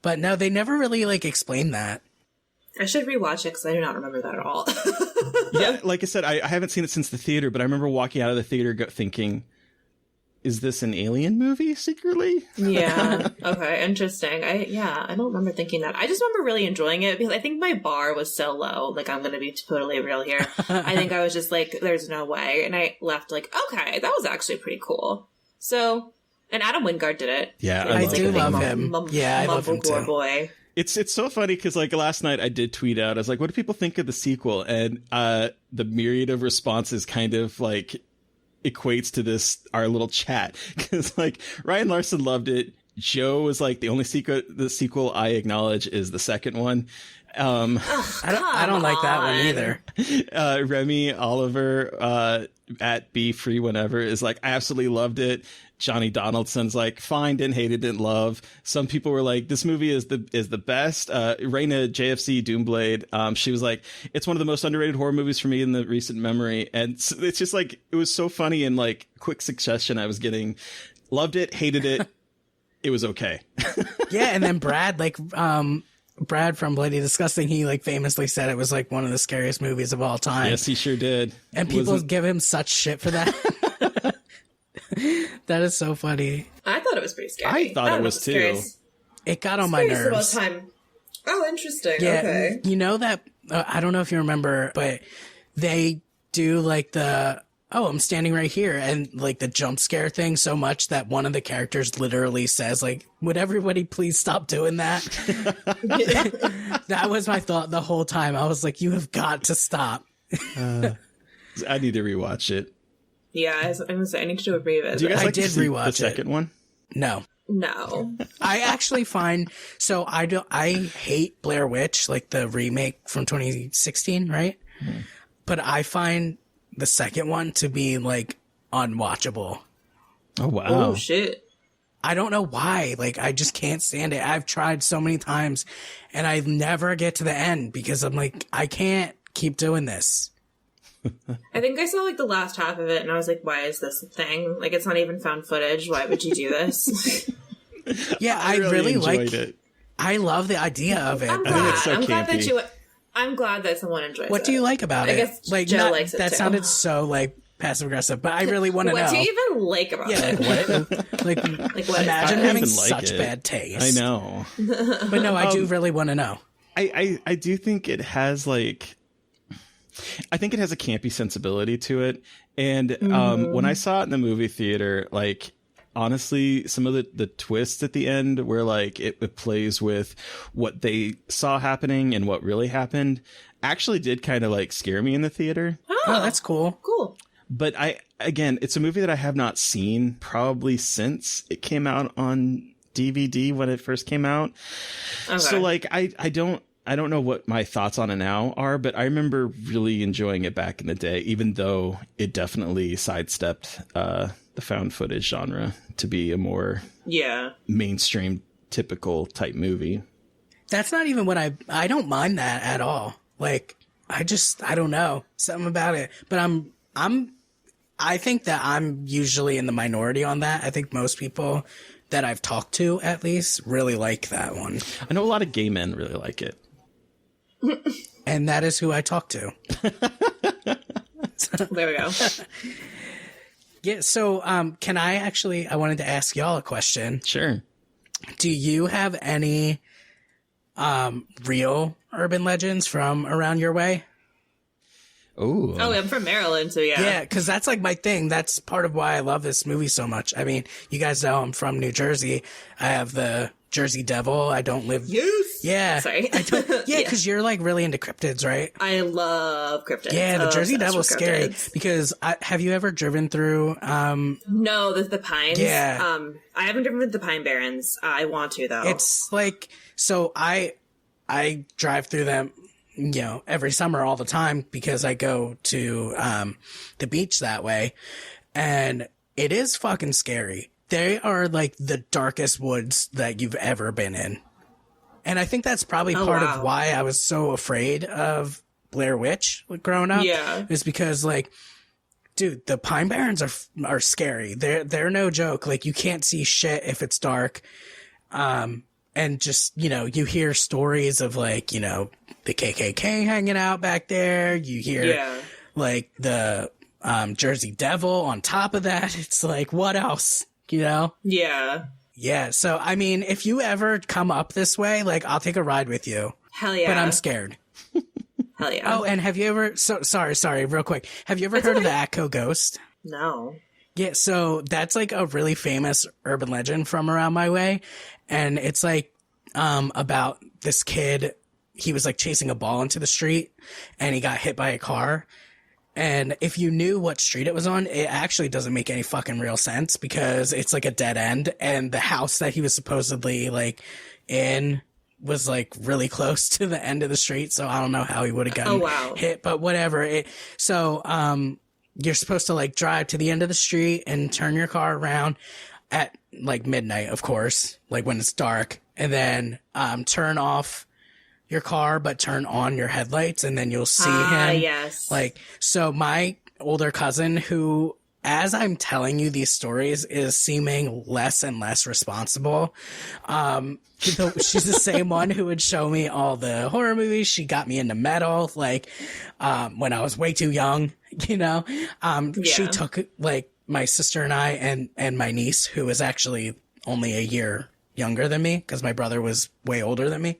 But no, they never really like explained that. I should rewatch it because I do not remember that at all. Yeah, like I said, I haven't seen it since the theater, but I remember walking out of the theater thinking, is this an alien movie secretly? Yeah. Okay. Interesting. I don't remember thinking that. I just remember really enjoying it because I think my bar was so low. Like, I'm going to be totally real here. I think I was just like, there's no way. And I left like, okay, that was actually pretty cool. So, and Adam Wingard did it. Yeah, I do love him. Yeah, I love him too. Boy. It's so funny because like last night I did tweet out, I was like, what do people think of the sequel? And the myriad of responses kind of like equates to our little chat, because like Ryan Larson loved it. Joe was like, the only sequel I acknowledge is the second one. I don't like that one either. Remy Oliver at Be Free Whenever is like, I absolutely loved it. Johnny Donaldson's like, fine, didn't hate it, didn't love. Some people were like, this movie is the best. Raina JFC Doomblade, she was like, it's one of the most underrated horror movies for me in the recent memory. And it's just like, it was so funny in like quick succession. I was getting loved it, hated it. It was okay. Yeah, and then Brad, like, Brad from Bloody Disgusting, he like famously said it was like one of the scariest movies of all time. Yes, he sure did. And people give him such shit for that. That is so funny. I thought it was pretty scary. I thought it was too. It got on my nerves. Time. Oh, interesting. Yeah, okay. You know that, I don't know if you remember, but they do like I'm standing right here, and like the jump scare thing so much that one of the characters literally says like, would everybody please stop doing that? That was my thought the whole time. I was like, you have got to stop. I need to rewatch it. Yeah, I need to do a revisit. Do you guys like did to see rewatch the second one? No. I actually find, so I hate Blair Witch, like the remake from 2016, right? Mm-hmm. But I find the second one to be like unwatchable. Oh, wow. Oh, shit. I don't know why. Like, I just can't stand it. I've tried so many times and I never get to the end because I'm like, I can't keep doing this. I think I saw like the last half of it and I was like, why is this a thing? Like, it's not even found footage. Why would you do this? Yeah, I really like it. I love the idea of it. I'm glad. I think it's so campy. I'm glad that someone enjoys it. What do you like about it? I guess like, Joe likes it that too. sounded so like passive aggressive, but I really want to know. What do you even like about it? What? like what imagine I having even like such it. bad taste. I know. But no, I do really want to know. I do think it has like, I think it has a campy sensibility to it. And when I saw it in the movie theater, like, honestly, some of the twists at the end where like it plays with what they saw happening and what really happened actually did kind of like scare me in the theater. Oh, that's cool. Cool. But again, it's a movie that I have not seen probably since it came out on DVD when it first came out. Okay. So like, I don't know what my thoughts on it now are, but I remember really enjoying it back in the day, even though it definitely sidestepped the found footage genre to be a more mainstream, typical type movie. That's not even what I don't mind that at all. Like, I don't know, something about it. But I think that I'm usually in the minority on that. I think most people that I've talked to, at least, really like that one. I know a lot of gay men really like it. And that is who I talk to. There we go. Yeah, so can I wanted to ask y'all a question. Sure. Do you have any real urban legends from around your way? Oh, I'm from Maryland, so yeah. Yeah, because that's like my thing. That's part of why I love this movie so much. I mean, you guys know I'm from New Jersey. I have the Jersey Devil. I don't live. Yes. Yeah. Sorry. Yeah, because you're like really into cryptids, right? I love cryptids. Yeah, the Jersey Devil's scary cryptids. because have you ever driven through? No, the Pines. Yeah. I haven't driven with the Pine Barrens. I want to though. It's like so I drive through them, every summer all the time because I go to the beach that way, and it is fucking scary. They are like the darkest woods that you've ever been in. And I think that's probably part of why I was so afraid of Blair Witch growing up. Yeah. Is because like, dude, the Pine Barrens are scary. They're no joke. Like you can't see shit if it's dark. And just, you hear stories of like, the KKK hanging out back there. You hear like the Jersey Devil on top of that. It's like, what else? Yeah. Yeah. So, I mean, if you ever come up this way, like, I'll take a ride with you. Hell yeah. But I'm scared. Hell yeah. Oh, and have you ever, sorry, real quick. Have you ever heard of the Atco Ghost? No. Yeah. So that's like a really famous urban legend from around my way. And it's like, about this kid. He was like chasing a ball into the street and he got hit by a car. And if you knew what street it was on, it actually doesn't make any fucking real sense because it's like a dead end. And the house that he was supposedly like in was like really close to the end of the street. So I don't know how he would have gotten hit, but whatever. You're supposed to like drive to the end of the street and turn your car around at like midnight, of course, like when it's dark, and then turn off your car, but turn on your headlights, and then you'll see him. Yes. Like, so my older cousin, who, as I'm telling you these stories, is seeming less and less responsible. She's the same one who would show me all the horror movies. She got me into metal, like, when I was way too young, She took, like, my sister and I and my niece, who was actually only a year younger than me, because my brother was way older than me.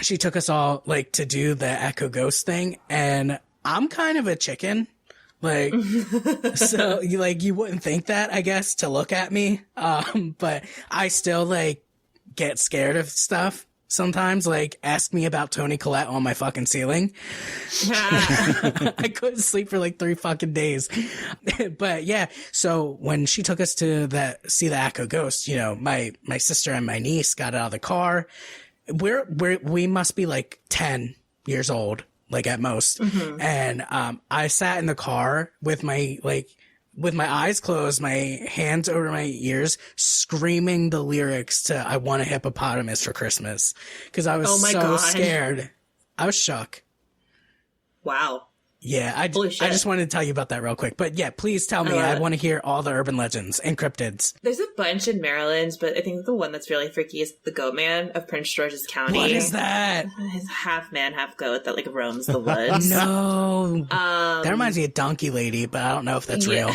She took us all like to do the Echo Ghost thing, and I'm kind of a chicken. Like, so you wouldn't think that, I guess, to look at me. But I still like get scared of stuff sometimes. Like, ask me about Toni Collette on my fucking ceiling. I couldn't sleep for like 3 fucking days. But yeah, so when she took us to see the Echo Ghost, my sister and my niece got out of the car. We must be like 10 years old, like at most. Mm-hmm. And I sat in the car with my eyes closed, my hands over my ears, screaming the lyrics to I Want a Hippopotamus for Christmas. Because I was scared. I was shook. Wow. Yeah, I just wanted to tell you about that real quick. But yeah, please tell me. I want to hear all the urban legends and cryptids. There's a bunch in Maryland, but I think the one that's really freaky is the Goat Man of Prince George's County. What is that? He's half man, half goat that like roams the woods. No. That reminds me of Donkey Lady, but I don't know if that's real.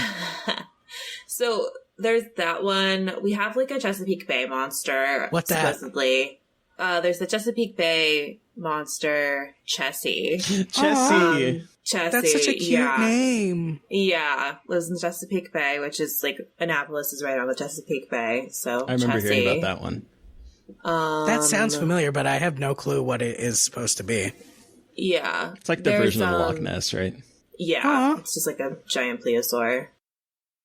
So there's that one. We have like a Chesapeake Bay monster. What's that? Supposedly. There's the Chesapeake Bay monster, Chessie. Chessie. Chessie. That's such a cute name. Yeah. Lives in the Chesapeake Bay, which is like Annapolis is right on the Chesapeake Bay. So I remember Chessie. hearing about that one. That sounds familiar, but I have no clue what it is supposed to be. Yeah. It's like the version of Loch Ness, right? Yeah. Aww. It's just like a giant plesiosaur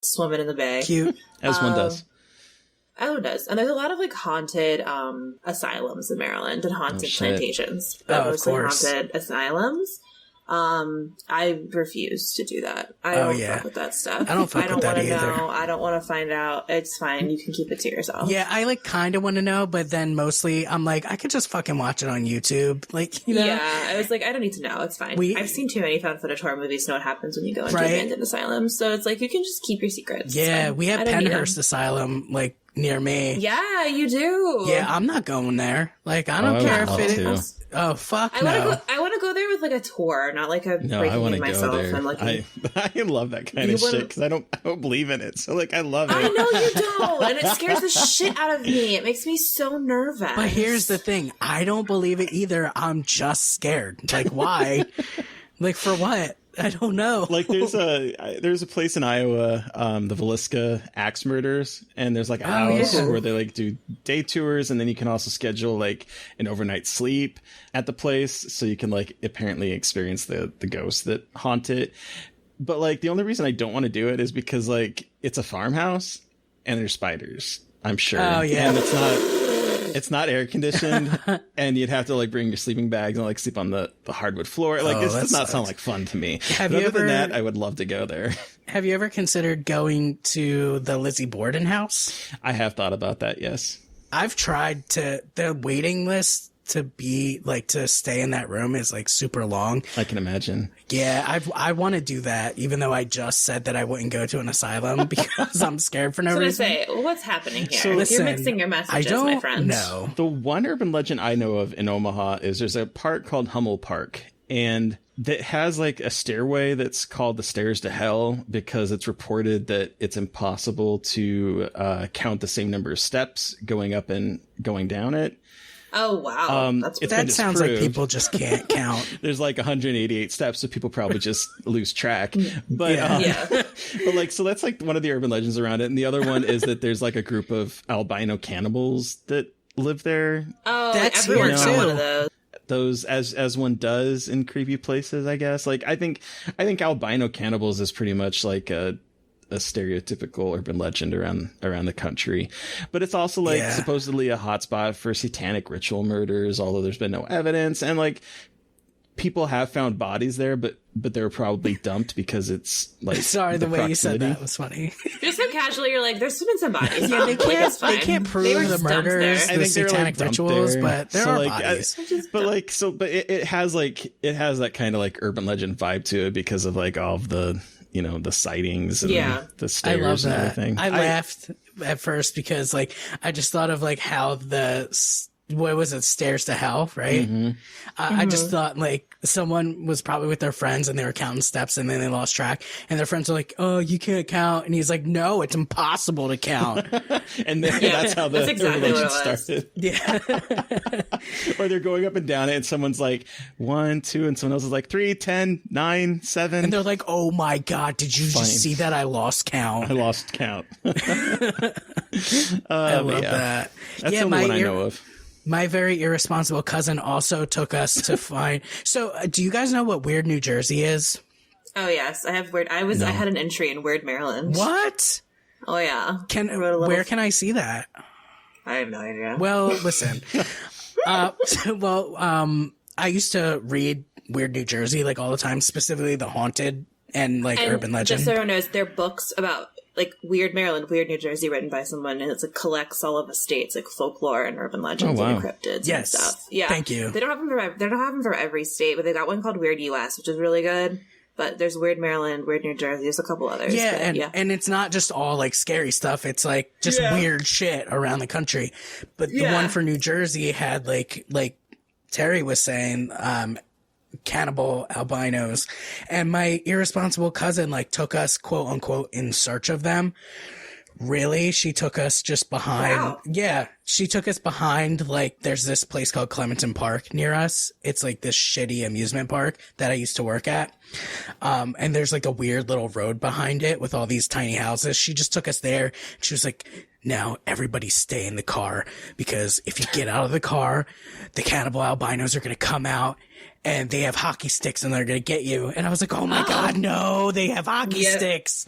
swimming in the bay. Cute. As one does. Oh, it does. And there's a lot of like haunted asylums in Maryland and haunted plantations. But mostly haunted asylums. I refuse to do that. I don't fuck with that stuff. I don't fuck with that either. I don't want to find out. It's fine. You can keep it to yourself. Yeah, I like kind of want to know, but then mostly I'm like, I could just fucking watch it on YouTube. Like, Yeah, I was like, I don't need to know. It's fine. I've seen too many found footage horror movies to know what happens when you go into abandoned asylums. So it's like, you can just keep your secrets. Yeah, we have Penhurst Asylum, like, near me. Yeah, you do. Yeah, I'm not going there. Like, I don't care if it is. Oh, fuck no. I want to go there with like a tour, not like a breaking in myself. And like I love that kind of shit because I don't believe in it. So like I love it. I know you don't, and it scares the shit out of me. It makes me so nervous. But here's the thing: I don't believe it either. I'm just scared. Like why? Like for what? I don't know. Like there's a place in Iowa, the Villisca Axe Murders, and there's like a house where they like do day tours, and then you can also schedule like an overnight sleep at the place, so you can like apparently experience the ghosts that haunt it. But like the only reason I don't want to do it is because like it's a farmhouse and there's spiders, I'm sure. Oh yeah, and it's not air conditioned, and you'd have to like bring your sleeping bags and like sleep on the hardwood floor. Like this does not sound like fun to me. Other than that, I would love to go there. Have you ever considered going to the Lizzie Borden house? I have thought about that. Yes, I've tried the waiting list to be like to stay in that room is like super long. I can imagine. Yeah, I want to do that, even though I just said that I wouldn't go to an asylum because I'm scared for no reason. I say, what's happening here? So You're mixing your messages, my friend. No. The one urban legend I know of in Omaha is there's a park called Hummel Park, and that has like a stairway that's called the Stairs to Hell because it's reported that it's impossible to count the same number of steps going up and going down it. Oh, wow. That sounds like people just can't count. There's like 188 steps, so people probably just lose track. But, but like, so that's like one of the urban legends around it. And the other one is that there's like a group of albino cannibals that live there. Oh, that's everyone's got one of those. Those as one does in creepy places, I guess. Like, I think albino cannibals is pretty much like a stereotypical urban legend around the country, but it's also like supposedly a hotspot for satanic ritual murders, although there's been no evidence, and like people have found bodies there, but they were probably dumped because it's like sorry, the way you said that was funny. Just so casually, you're like, there's been some bodies. Yeah, they can't prove the murders, the satanic rituals, but there are bodies. But it has that kind of like urban legend vibe to it because of like all of the, you know, the sightings and the stairs. I love that. And everything. I laughed at first because like I just thought of like how what was it, Stairs to Hell, right? Mm-hmm. I just thought like someone was probably with their friends and they were counting steps and then they lost track and their friends are like, "Oh, you can't count," and he's like, "No, it's impossible to count." And then that's how the legend started. Yeah. Or they're going up and down it and someone's like 1, 2, and someone else is like 3, 10, 9, 7, and they're like, "Oh my god, did you just see that? I lost count." I lost count. I love that. That's the only one I know of. My very irresponsible cousin also took us to find. So, do you guys know what Weird New Jersey is? Oh yes, I have weird. I had an entry in Weird Maryland. What? Oh yeah. Where can I see that? I have no idea. Well, listen. I used to read Weird New Jersey like all the time, specifically the haunted and urban legend. Just so everyone knows, they're books about like Weird Maryland, Weird New Jersey, written by someone, and it's like collects all of the states, like folklore and urban legends and cryptids and stuff. Yeah, thank you. They don't have them for every state, but they got one called Weird US, which is really good. But there's Weird Maryland, Weird New Jersey. There's a couple others. Yeah, and it's not just all like scary stuff. It's like just weird shit around the country. But the one for New Jersey had like Terry was saying, cannibal albinos, and my irresponsible cousin like took us quote unquote in search of them. Really? She took us just behind. Wow. Yeah. She took us behind, like, there's this place called Clementon Park near us. It's like this shitty amusement park that I used to work at. And there's like a weird little road behind it with all these tiny houses. She just took us there. She was like, "Now everybody stay in the car because if you get out of the car, the cannibal albinos are going to come out and they have hockey sticks and they're going to get you." And I was like, "Oh my God, no, they have hockey sticks."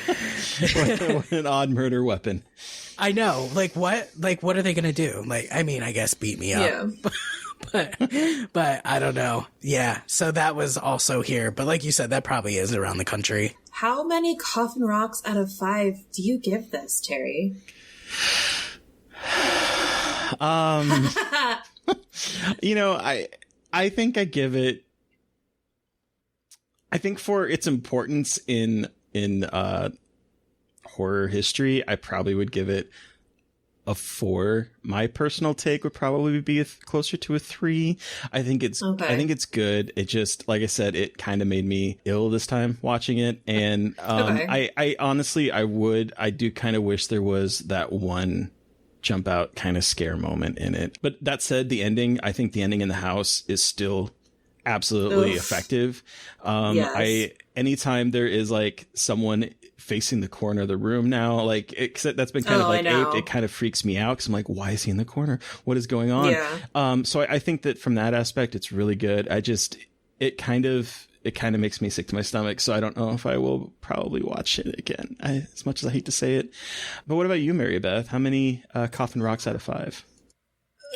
What an odd murder weapon. I know. Like, what are they going to do? Like, I mean, I guess beat me up. Yeah. but I don't know. Yeah. So that was also here. But like you said, that probably is around the country. How many coffin rocks out of 5 do you give this, Terry? You know, I think I give it, I think for its importance in horror history, I probably would give it a 4. My personal take would probably be closer to a 3. I think it's good. It just, like I said, it kind of made me ill this time watching it. And I honestly, I do kind of wish there was that one jump out kind of scare moment in it. But that said, I think the ending in the house is still absolutely Oof. effective. Yes. Anytime there is like someone facing the corner of the room now, like that's been kind of I like know. it kind of freaks me out because I'm like, why is he in the corner? What is going on? Yeah. So I think that from that aspect, it's really good. It kind of makes me sick to my stomach. So I don't know if I will probably watch it again, as much as I hate to say it. But what about you, Mary Beth? How many coffin rocks out of 5?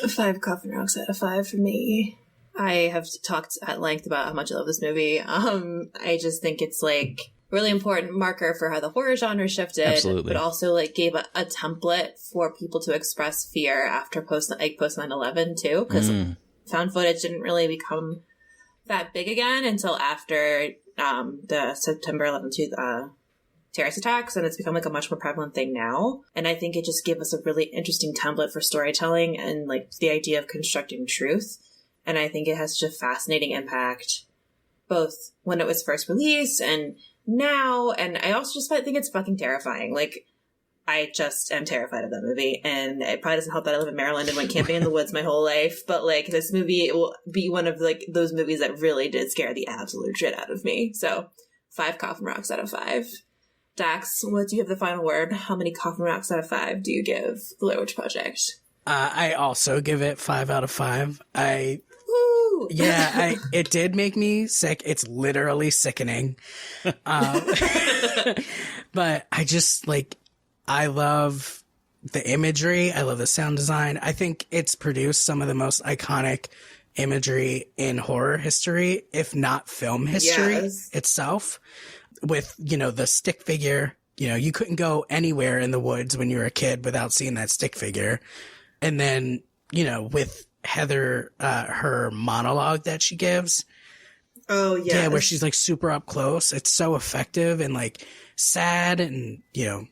5 coffin rocks out of 5 for me. I have talked at length about how much I love this movie. I just think it's like really important marker for how the horror genre shifted. Absolutely. But also like gave a template for people to express fear after post 9/11 too, because found footage didn't really become that big again until after the September 11th terrorist attacks, and it's become like a much more prevalent thing now. And I think it just gave us a really interesting template for storytelling and like the idea of constructing truth. And I think it has such a fascinating impact, both when it was first released and now. And I also just think it's fucking terrifying. Like, I just am terrified of that movie. And it probably doesn't help that I live in Maryland and went camping in the woods my whole life. But like, this movie will be one of like those movies that really did scare the absolute shit out of me. So 5 coffin rocks out of 5. Dax, what do you have the final word? How many coffin rocks out of 5 do you give The Blair Witch Project? I also give it 5 out of 5. Woo! It did make me sick. It's literally sickening. But I just I love the imagery. I love the sound design. I think it's produced some of the most iconic imagery in horror history, if not film history itself. With, the stick figure, you couldn't go anywhere in the woods when you were a kid without seeing that stick figure. And then, with Heather, her monologue that she gives. Oh, yeah. Yeah, where she's super up close. It's so effective and sad and,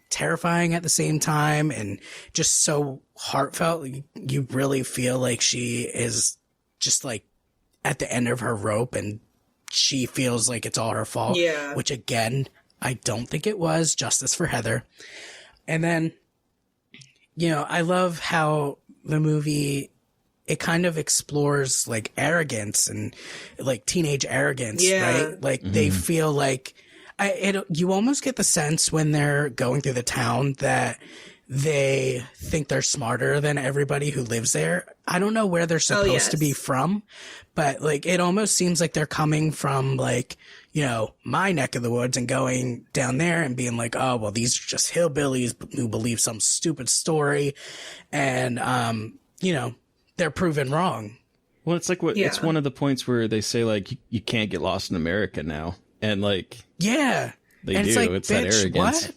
terrifying at the same time and just so heartfelt. You really feel like she is just at the end of her rope and she feels like it's all her fault. Yeah. Which again, I don't think it was. Justice for Heather. And then, I love how the movie, it kind of explores arrogance and teenage arrogance, right? They feel you almost get the sense when they're going through the town that they think they're smarter than everybody who lives there. I don't know where they're supposed to be from, but it almost seems like they're coming from my neck of the woods and going down there and being oh, well, these are just hillbillies who believe some stupid story. And, they're proven wrong. Well, it's it's one of the points where they say you can't get lost in America now. And yeah, they and do. It's that arrogance. What?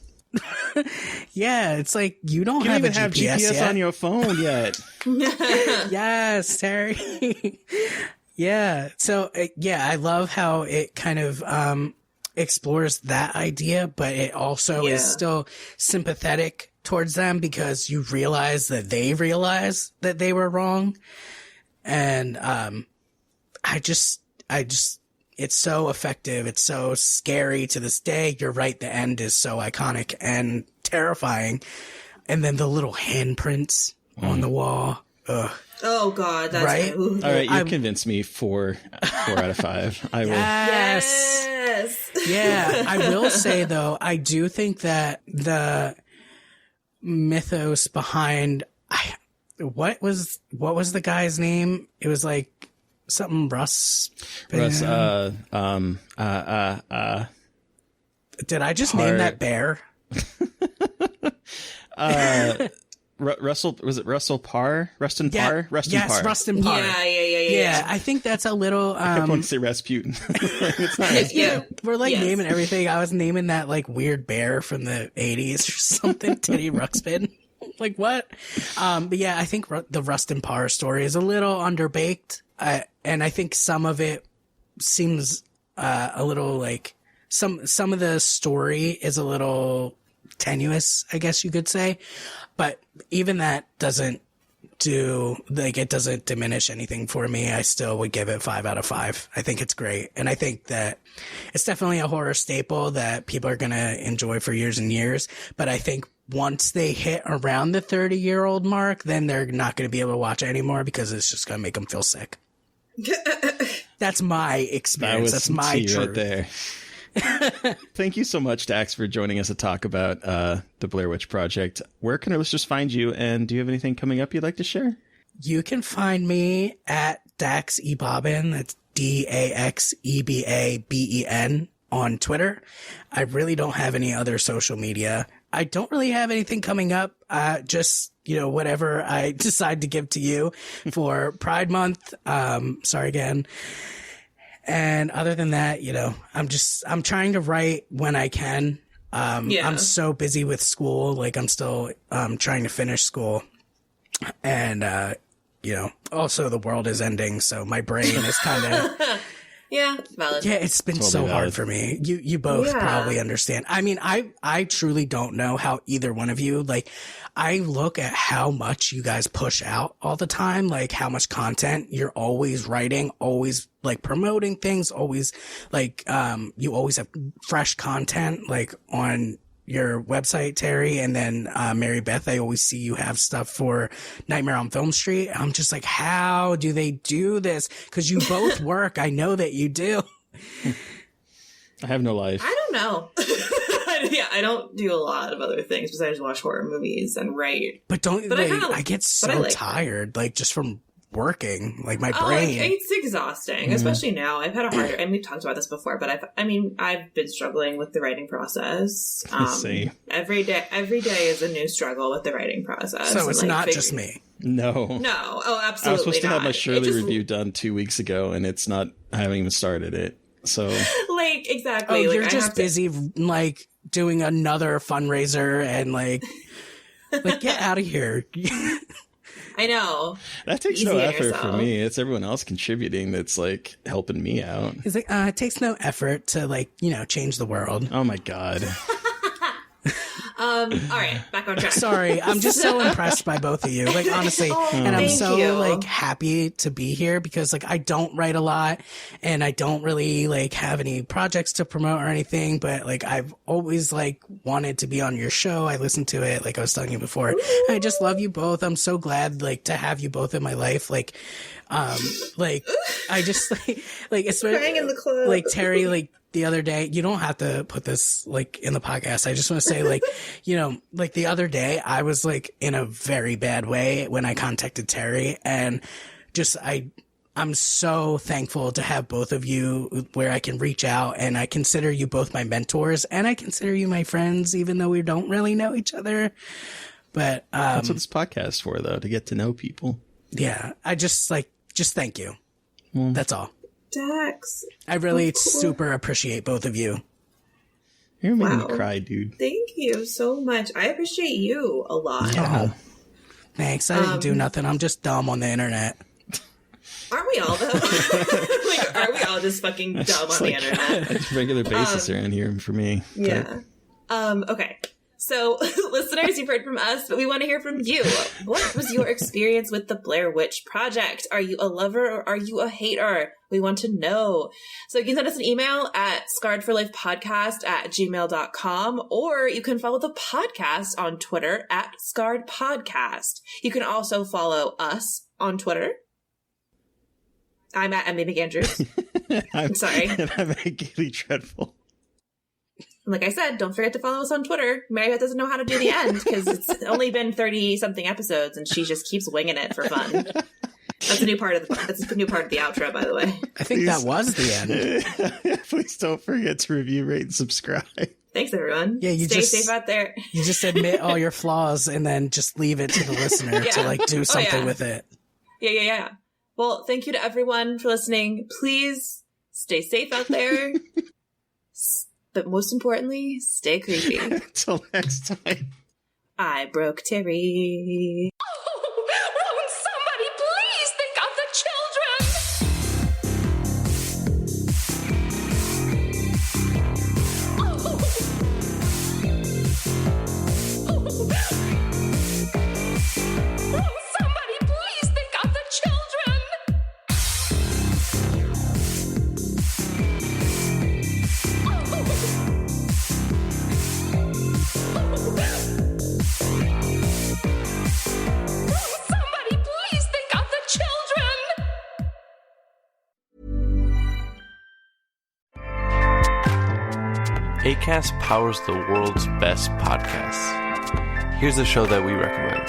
Yeah, it's you don't You have don't even have GPS yet. on your phone yet. Yes, Terry. Yeah. So I love how it kind of explores that idea, but it also is still sympathetic towards them because you realize that they realize that they were wrong. And I just it's so effective. It's so scary to this day. You're right. The end is so iconic and terrifying. And then the little handprints on the wall. Ugh. Oh God, that's right. All right, you convinced me 4 out of 5. I will. Yes. Yeah, I will say though, I do think that the mythos behind what was the guy's name? It was something Russ. Russ. Did I just name that bear? Russell, was it Russell Parr? Rustin Parr? Rustin yes, Parr. Rustin Parr. Yeah. I think that's a little. I want to say Rasputin. It's not Rasputin. We're naming everything. I was naming that weird bear from the 80s or something. Teddy Ruxpin. What? But yeah, I think the Rustin Parr story is a little underbaked. And I think some of it seems a little some of the story is a little tenuous, I guess you could say. But even that doesn't it doesn't diminish anything for me. I still would give it 5 out of 5. I think it's great. And I think that it's definitely a horror staple that people are going to enjoy for years and years. But I think once they hit around the 30-year-old mark, then they're not going to be able to watch it anymore because it's just going to make them feel sick. That's my experience. That's my truth. Right there. Thank you so much, Dax, for joining us to talk about the Blair Witch Project. Where can our listeners find you, and do you have anything coming up you'd like to share? You can find me at Dax Ebaben. That's DAXEBABEN on Twitter. I really don't have any other social media. I don't really have anything coming up. Just, whatever I decide to give to you for Pride Month. Sorry again. And other than that, I'm trying to write when I can. I'm so busy with school. Like I'm still, trying to finish school, and, also the world is ending. So my brain is kind of, yeah, valid. Yeah, it's been totally so valid. Hard for me. You both probably understand. I mean, I truly don't know how either one of you, like, I look at how much you guys push out all the time, like how much content you're always writing, always like promoting things, always like, you always have fresh content like on your website, Terry, and then Mary Beth, I always see you have stuff for Nightmare on Film Street. I'm just like, how do they do this? Because you both work. I know that you do. I have no life. I don't know. Yeah, I don't do a lot of other things besides watch horror movies and write. But I get so tired, like just from working, like my brain. It's exhausting, especially now. I've had a harder, and we've talked about this before, but I've been struggling with the writing process. Every day is a new struggle with the writing process. So it's not just me. No. Oh, absolutely. I was supposed to have my Shirley just review done 2 weeks ago, and it's not. I haven't even started it. So exactly. Oh, you're just busy like doing another fundraiser and like get out of here. I know. That takes no effort for me. It's everyone else contributing that's like helping me out. It's like, it takes no effort to like, change the world. Oh my God. All right, back on track. Sorry, I'm just so impressed by both of you. Like honestly, and I'm so like happy to be here because like I don't write a lot and I don't really like have any projects to promote or anything, but like I've always like wanted to be on your show. I listened to it like I was telling you before. I just love you both. I'm so glad like to have you both in my life. Like I just like especially crying in the club. Like Terry, like the other day, you don't have to put this like in the podcast. I just want to say like, like the other day I was like in a very bad way when I contacted Terry, and just I'm so thankful to have both of you where I can reach out, and I consider you both my mentors and I consider you my friends, even though we don't really know each other. But that's what this podcast is for, though, to get to know people. Yeah. I just thank you. That's all. Dax. I really super appreciate both of you. You're making me cry, dude. Thank you so much. I appreciate you a lot. Yeah. Thanks. I didn't do nothing. I'm just dumb on the internet. Aren't we all, though? Aren't we all just fucking dumb on the internet? It's regular basis around here for me. Yeah. Okay. So, listeners, you've heard from us, but we want to hear from you. What was your experience with the Blair Witch Project? Are you a lover or are you a hater? We want to know. So you can send us an email at scarredforlifepodcast@gmail.com, or you can follow the podcast on Twitter at scarredpodcast. You can also follow us on Twitter. I'm at Emily McAndrews. I'm sorry. And I'm at Gaily Dreadful. Like I said, don't forget to follow us on Twitter. Mary Beth doesn't know how to do the end because it's only been 30-something episodes, and she just keeps winging it for fun. That's a new part of the outro, by the way. I think that was the end. Please don't forget to review, rate, and subscribe. Thanks, everyone. Yeah, Stay safe out there. You just admit all your flaws and then just leave it to the listener to like do something with it. Yeah. Well, thank you to everyone for listening. Please stay safe out there. But most importantly, stay creepy. Until next time. I broke Terry. Won't somebody please think of the children? Won't somebody please think of the children? Oh. Acast powers the world's best podcasts. Here's a show that we recommend.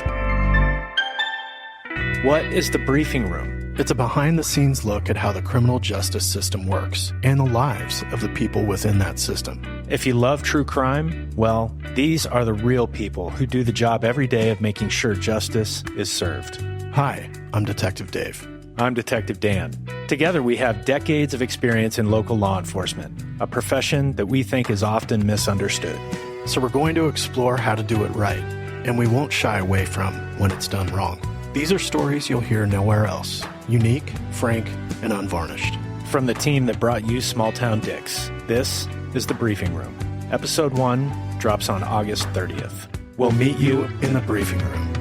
What is the briefing room? It's a behind-the-scenes look at how the criminal justice system works and the lives of the people within that system. If you love true crime, well, these are the real people who do the job every day of making sure justice is served. Hi, I'm Detective Dave. I'm Detective Dan. Together, we have decades of experience in local law enforcement, a profession that we think is often misunderstood. So we're going to explore how to do it right, and we won't shy away from when it's done wrong. These are stories you'll hear nowhere else. Unique, frank, and unvarnished. From the team that brought you Small Town Dicks, this is The Briefing Room. Episode 1 drops on August 30th. We'll meet you in the briefing room.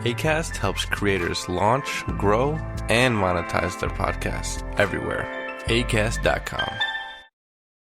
Acast helps creators launch, grow, and monetize their podcasts everywhere. Acast.com.